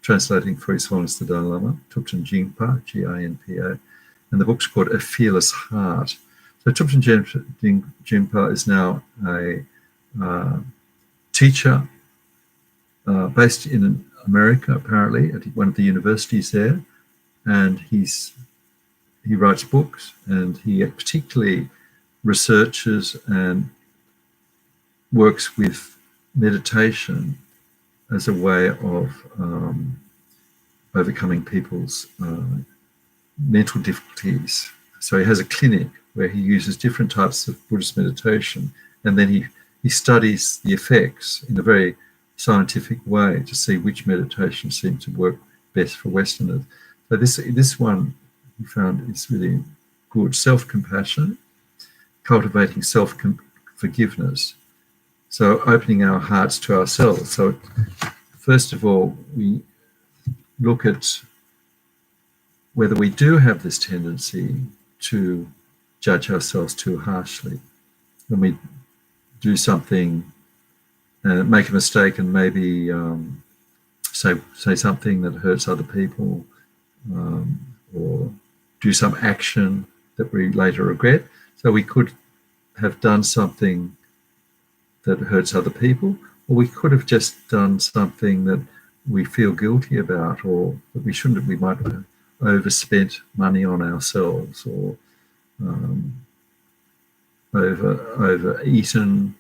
translating for His Holiness the Dalai Lama. Thupten Jingpa, G-I-N-P-A. And the book's called A Fearless Heart. So Thupten Jingpa is now a teacher based in America, apparently, at one of the universities there. And he writes books, and he particularly researches and works with meditation as a way of overcoming people's mental difficulties. So he has a clinic where he uses different types of Buddhist meditation, and then he studies the effects in a very scientific way to see which meditation seems to work best for Westerners. So this one he found is really good. Self-compassion, cultivating self-forgiveness. So opening our hearts to ourselves. So first of all, we look at whether we do have this tendency to judge ourselves too harshly. When we do something, make a mistake and maybe say something that hurts other people, or do some action that we later regret. So we could have done something that hurts other people, or we could have just done something that we feel guilty about, or that we shouldn't have. We might have overspent money on ourselves, or overeaten,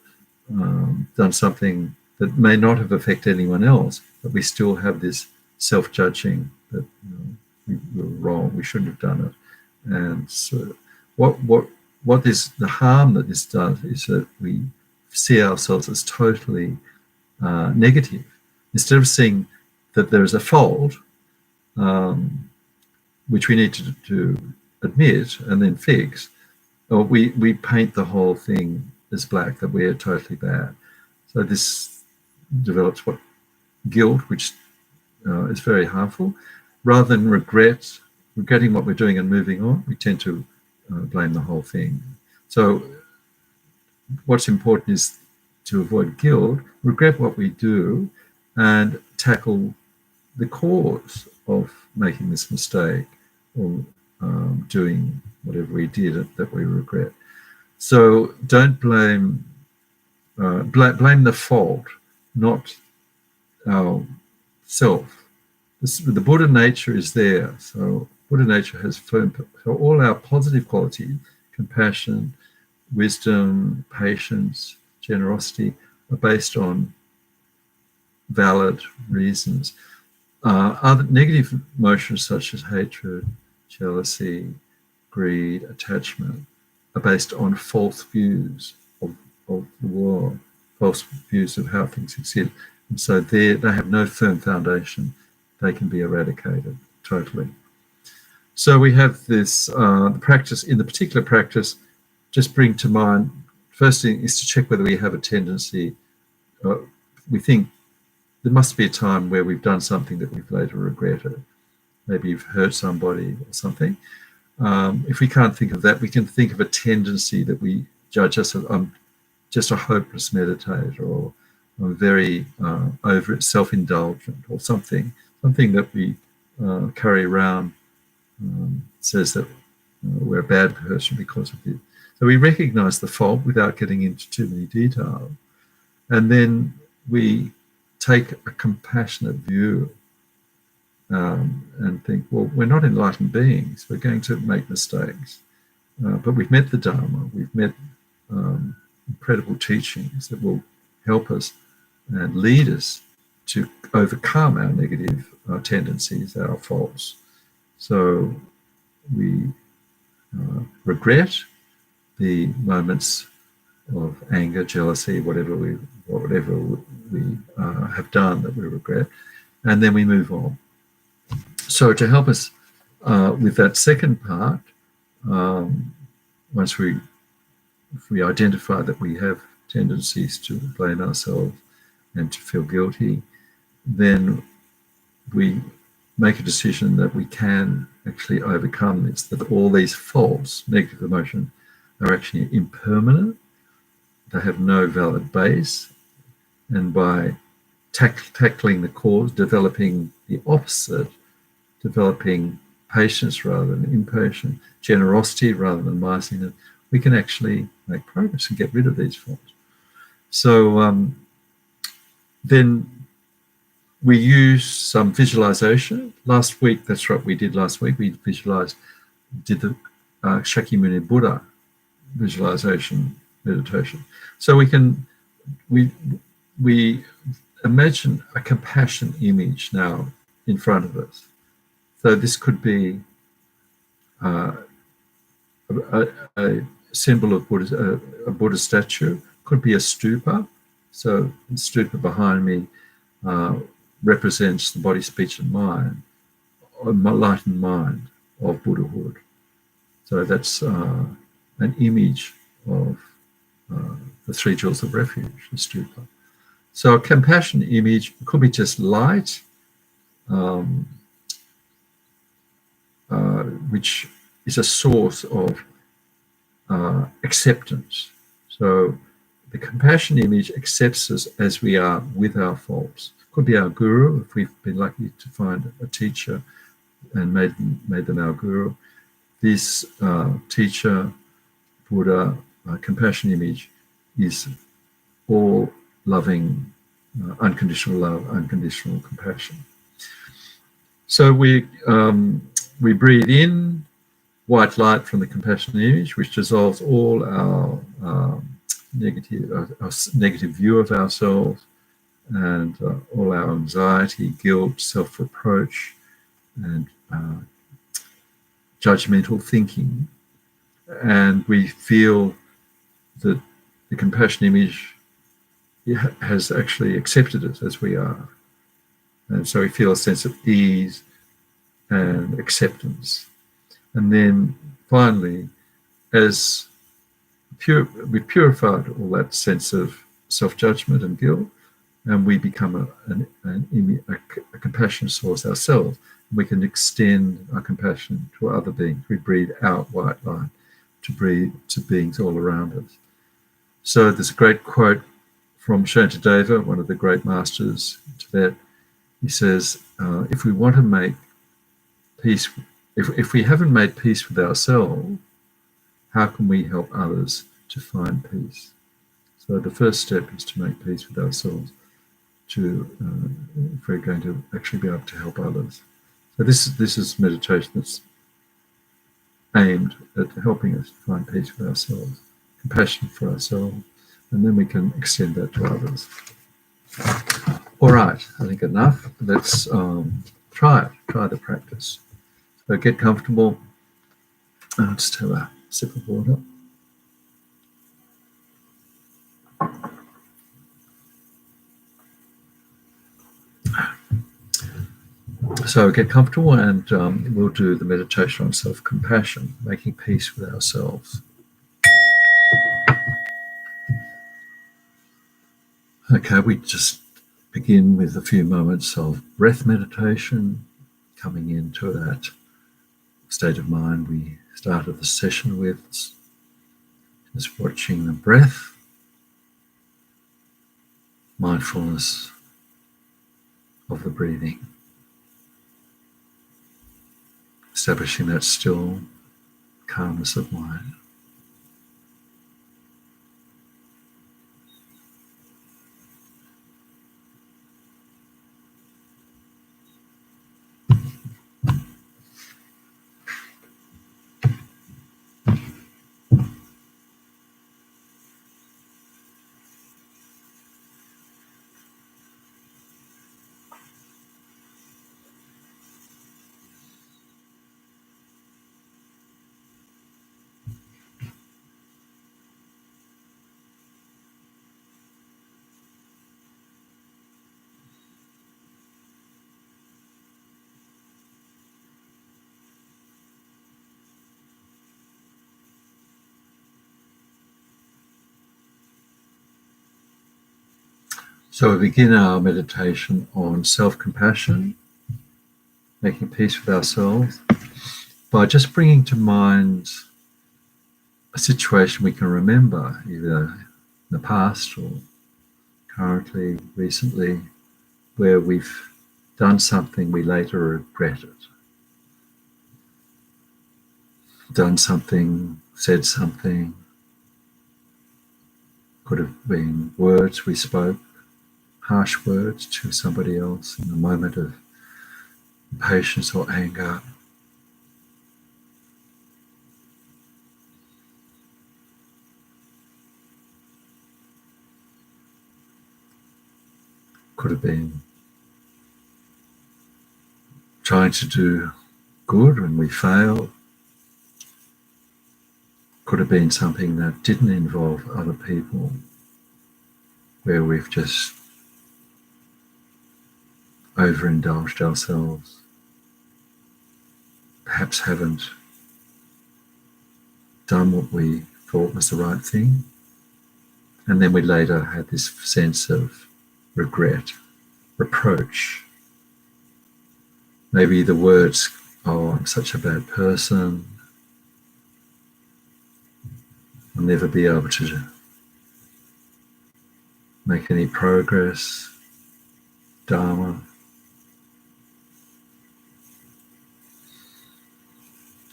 done something that may not have affected anyone else, but we still have this self-judging that we were wrong, we shouldn't have done it. And so what the harm that this does is that we see ourselves as totally negative. Instead of seeing that there is a fault, which we need to admit and then fix, or we paint the whole thing as black, that we are totally bad. So this develops guilt, which is very harmful. Rather than regretting what we're doing and moving on, we tend to blame the whole thing. So what's important is to avoid guilt, regret what we do, and tackle the cause of making this mistake or doing whatever we did that we regret. So don't blame the fault, not our self. The Buddha nature is there. So Buddha nature has so all our positive qualities, compassion, wisdom, patience, generosity, are based on valid reasons. Other negative emotions such as hatred, jealousy, greed, attachment are based on false views of the world, false views of how things exist. And so they have no firm foundation. They can be eradicated totally. So we have this practice. In the particular practice, just bring to mind, first thing is to check whether we have a tendency. We think there must be a time where we've done something that we've later regretted. Maybe you've hurt somebody or something. If we can't think of that, we can think of a tendency that we judge us as, I'm just a hopeless meditator, or I'm very over self-indulgent, or something that we carry around says that we're a bad person because of it. So we recognize the fault without getting into too many details. And then we take a compassionate view and think, well, we're not enlightened beings. We're going to make mistakes. But we've met the Dharma. We've met incredible teachings that will help us and lead us to overcome our negative tendencies, our faults. So we regret the moments of anger, jealousy, whatever we have done that we regret, and then we move on. So to help us with that second part, if we identify that we have tendencies to blame ourselves and to feel guilty, then we make a decision that we can actually overcome this, that all these faults, negative emotions, are actually impermanent. They have no valid base. And by tackling the cause, developing the opposite, developing patience rather than impatience, generosity rather than miserliness, we can actually make progress and get rid of these faults. So then we use some visualization. Last week, that's what we did last week. We did the Shakimune Buddha visualization meditation. So we imagine a compassion image now in front of us. So this could be a symbol of Buddha, a Buddha statue. Could be a stupa. So the stupa behind me represents the body, speech, and mind, or enlightened mind of Buddhahood. So that's an image of the three jewels of refuge, the stupa. So a compassion image could be just light, which is a source of acceptance. So the compassion image accepts us as we are with our faults. Could be our guru, if we've been lucky to find a teacher and made them our guru. This teacher, Buddha, compassion image is all loving, unconditional love, unconditional compassion. So we breathe in white light from the compassion image, which dissolves all our negative view of ourselves and all our anxiety, guilt, self-reproach, and judgmental thinking. And we feel that the compassion image has actually accepted us as we are. And so we feel a sense of ease and acceptance. And then finally, as we've purified all that sense of self-judgment and guilt, and we become a compassion source ourselves, we can extend our compassion to other beings. We breathe out white light to breathe to beings all around us. So there's a great quote from Shantideva, one of the great masters in Tibet. He says, if we want to make peace, if we haven't made peace with ourselves, how can we help others to find peace? So the first step is to make peace with ourselves, if we're going to actually be able to help others. So this is meditation that's aimed at helping us find peace with ourselves, compassion for ourselves, and then we can extend that to others. All right, I think enough. Let's try the practice. So get comfortable. I'll just have a sip of water. So get comfortable, and we'll do the meditation on self-compassion, making peace with ourselves. Okay, we just begin with a few moments of breath meditation, coming into that state of mind we started the session with, just watching the breath, mindfulness of the breathing, establishing that still calmness of mind. So we begin our meditation on self-compassion, making peace with ourselves, by just bringing to mind a situation we can remember, either in the past or currently, recently, where we've done something we later regretted. Done something, said something, could have been words we spoke, harsh words to somebody else in a moment of impatience or anger. Could have been trying to do good and we failed. Could have been something that didn't involve other people, where we've just overindulged ourselves, perhaps haven't done what we thought was the right thing, and then we later had this sense of regret, reproach. Maybe the words, "Oh, I'm such a bad person, I'll never be able to make any progress," Dharma.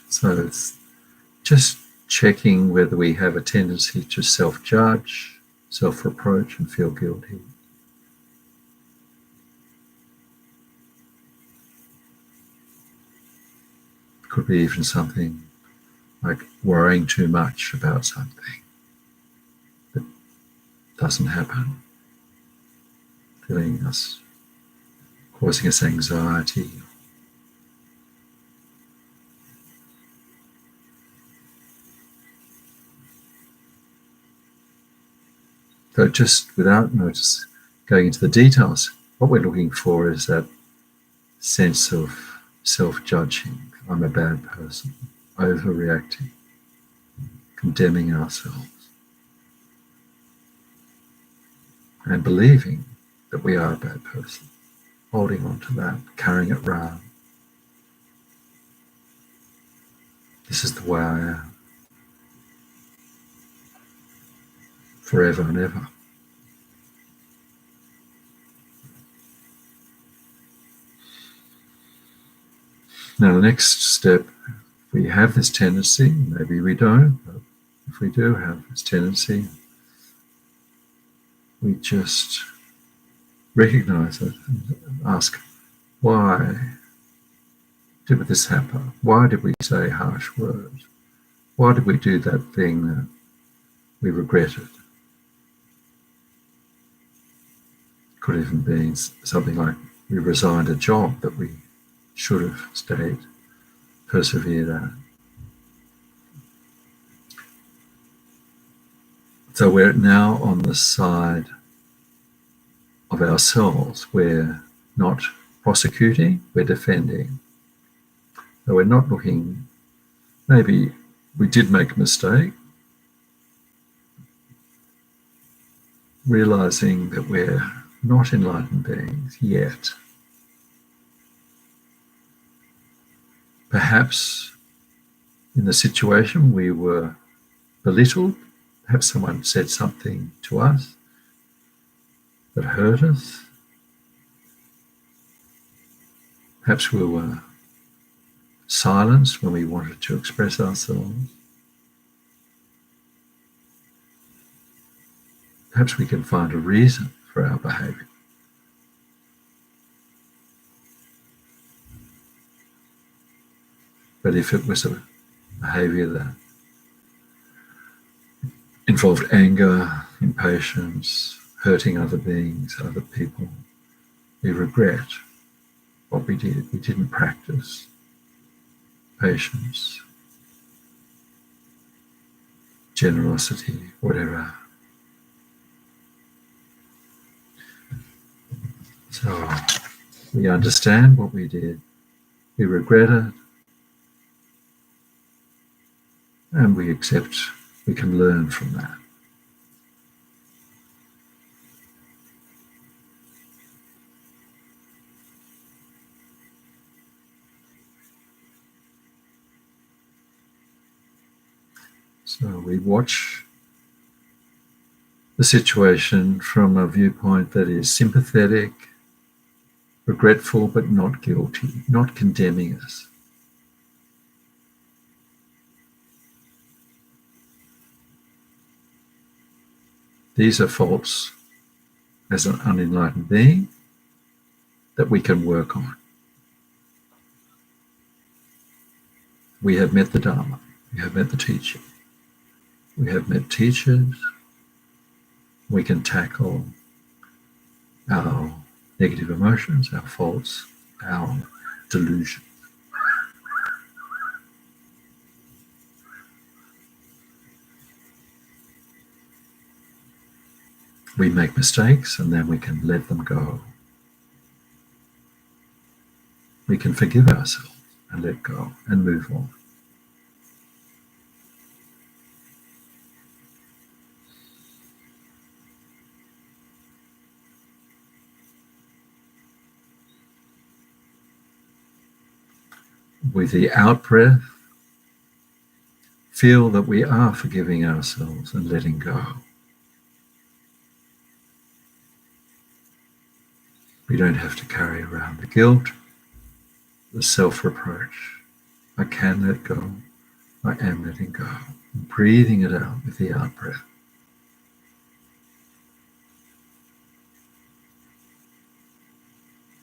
So it's just checking whether we have a tendency to self-judge, self-reproach, and feel guilty. Could be even something like worrying too much about something that doesn't happen, causing us anxiety. So just without notice, going into the details, what we're looking for is that sense of self-judging. I'm a bad person, overreacting, condemning ourselves, and believing that we are a bad person, holding on to that, carrying it around. This is the way I am, forever and ever. Now, the next step, we have this tendency, maybe we don't, but if we do have this tendency, we just recognize it and ask, why did this happen? Why did we say harsh words? Why did we do that thing that we regretted? Could even be something like we resigned a job that we should have stayed, persevered at. So we're now on the side of ourselves. We're not prosecuting, we're defending. So we're not looking, maybe we did make a mistake, realizing that we're not enlightened beings yet. Perhaps in the situation we were belittled, perhaps someone said something to us that hurt us. Perhaps we were silenced when we wanted to express ourselves. Perhaps we can find a reason for our behaviour. But if it was a behaviour that involved anger, impatience, hurting other beings, other people, we regret what we did. We didn't practice patience, generosity, whatever. So we understand what we did, we regret it, and we accept we can learn from that. So we watch the situation from a viewpoint that is sympathetic, regretful, but not guilty, not condemning us. These are faults as an unenlightened being that we can work on. We have met the Dharma, we have met the teaching, we have met teachers, we can tackle our negative emotions, our faults, our delusion. We make mistakes and then we can let them go. We can forgive ourselves and let go and move on. With the out-breath, feel that we are forgiving ourselves and letting go. We don't have to carry around the guilt, the self-reproach. I can let go. I am letting go. I'm breathing it out with the out-breath.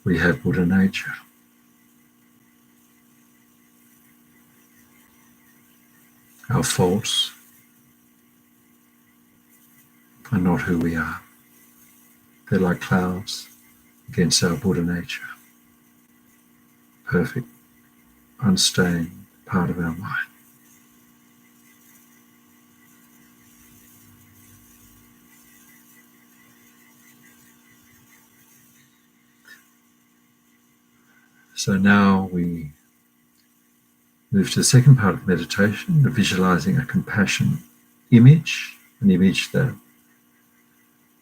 We have Buddha nature. Our faults are not who we are. They're like clouds against our Buddha nature. Perfect, unstained part of our mind. So now we move to the second part of meditation, of visualizing a compassion image, an image that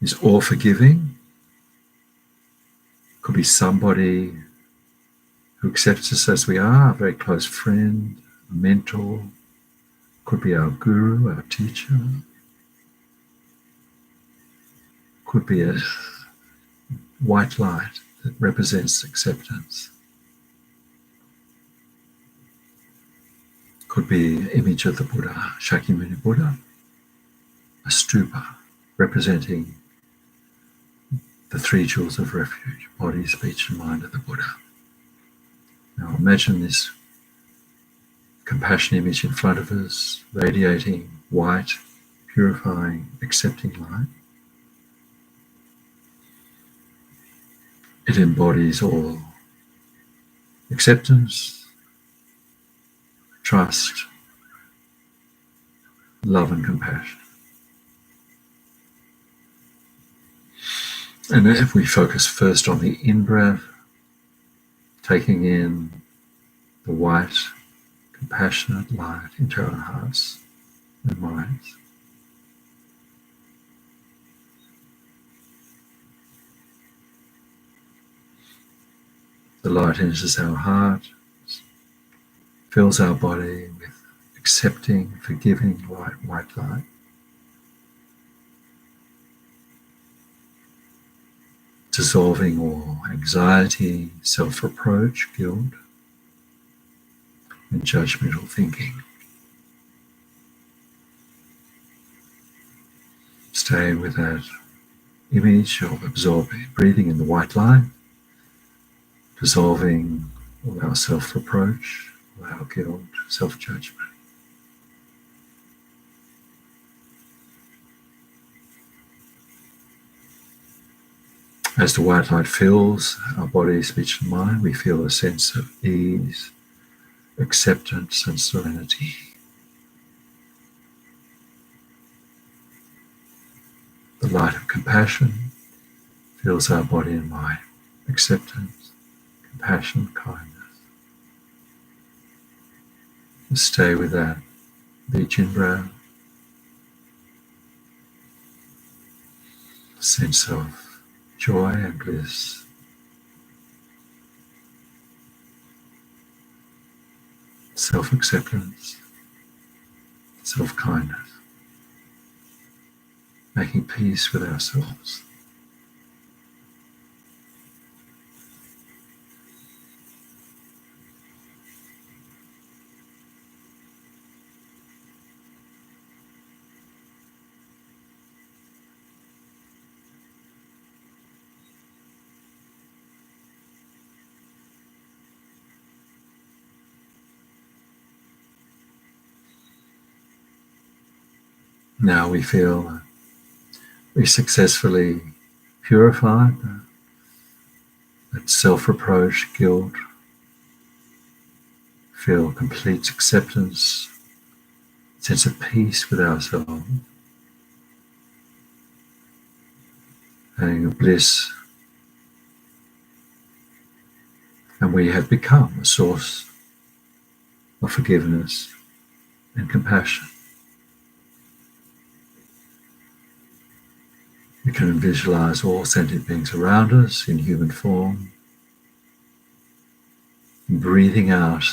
is all-forgiving. Could be somebody who accepts us as we are, a very close friend, a mentor. Could be our guru, our teacher. Could be a white light that represents acceptance. Could be an image of the Buddha, Shakimune Buddha, a stupa representing the three jewels of refuge, body, speech, and mind of the Buddha. Now imagine this compassion image in front of us, radiating white, purifying, accepting light. It embodies all acceptance, trust, love and compassion. And if we focus first on the in-breath, taking in the white, compassionate light into our hearts and minds. The light enters our heart, fills our body with accepting, forgiving white light. Dissolving all anxiety, self-reproach, guilt, and judgmental thinking. Staying with that image of absorbing, breathing in the white light, dissolving all our self-reproach, all our guilt, self-judgment. As the white light fills our body, speech, and mind, we feel a sense of ease, acceptance, and serenity. The light of compassion fills our body and mind. Acceptance, compassion, kindness. Just stay with that with each in-breath. A sense of joy and bliss. Self-acceptance, self-kindness. Making peace with ourselves. Now we feel we successfully purified that self-reproach, guilt, feel complete acceptance, sense of peace with ourselves, feeling of bliss, and we have become a source of forgiveness and compassion. We can visualize all sentient beings around us in human form, and breathing out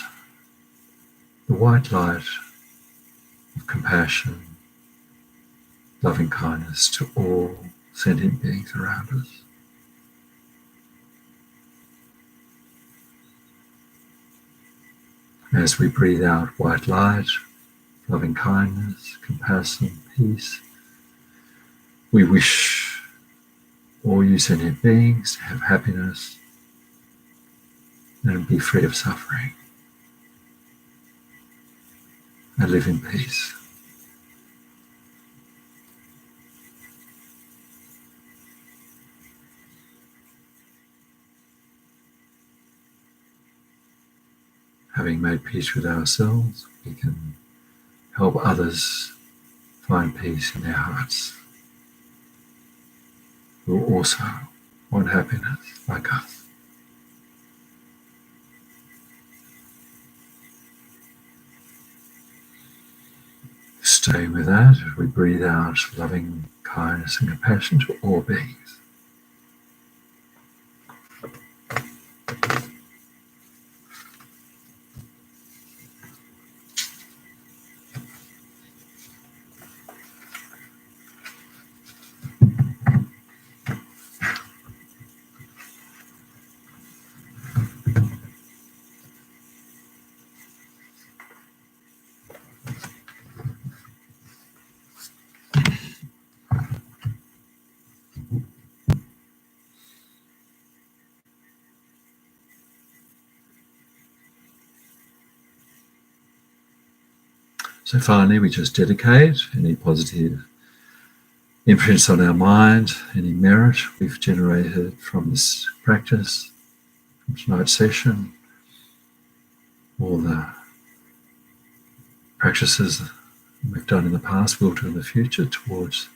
the white light of compassion, loving kindness to all sentient beings around us. As we breathe out white light, loving kindness, compassion, peace, we wish all you sentient beings to have happiness and be free of suffering and live in peace. Having made peace with ourselves, we can help others find peace in their hearts, who also want happiness like us. Stay with that as we breathe out loving kindness and compassion to all beings. So finally, we just dedicate any positive imprints on our mind, any merit we've generated from this practice, from tonight's session, all the practices we've done in the past, we'll do in the future towards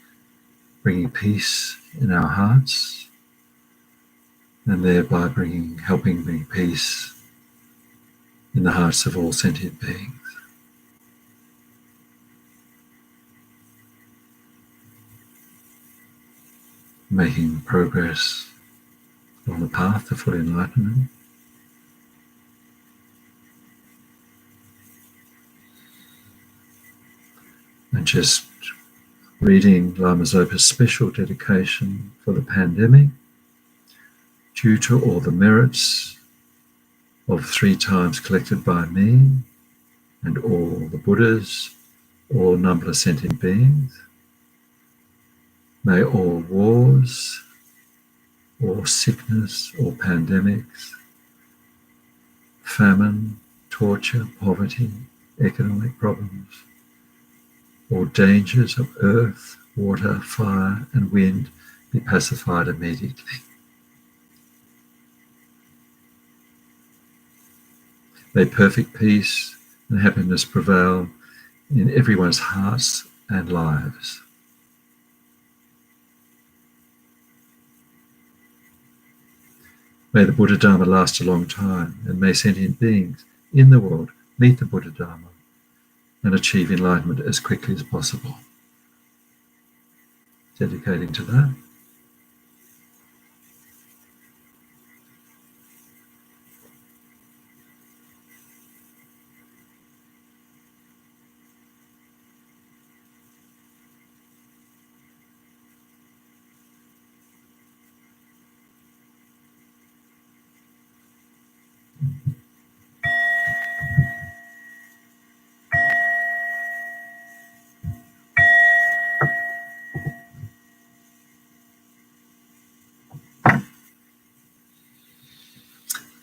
bringing peace in our hearts, and thereby helping bring peace in the hearts of all sentient beings. Making progress on the path to full enlightenment. And just reading Lama Zopa's special dedication for the pandemic, due to all the merits of 3 times collected by me and all the Buddhas, all numberless sentient beings, may all wars, or sickness, or pandemics, famine, torture, poverty, economic problems, all dangers of earth, water, fire, and wind be pacified immediately. May perfect peace and happiness prevail in everyone's hearts and lives. May the Buddha Dharma last a long time, and may sentient beings in the world meet the Buddha Dharma and achieve enlightenment as quickly as possible. Dedicating to that.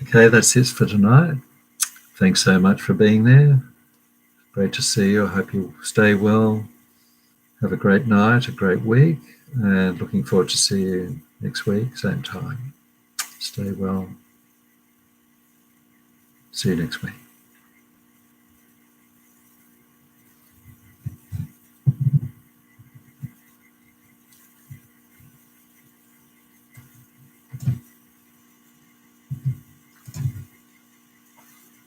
Okay, that's it for tonight. Thanks so much for being there. Great to see you. I hope you stay well. Have a great night, a great week, and looking forward to see you next week, same time. Stay well. See you next week.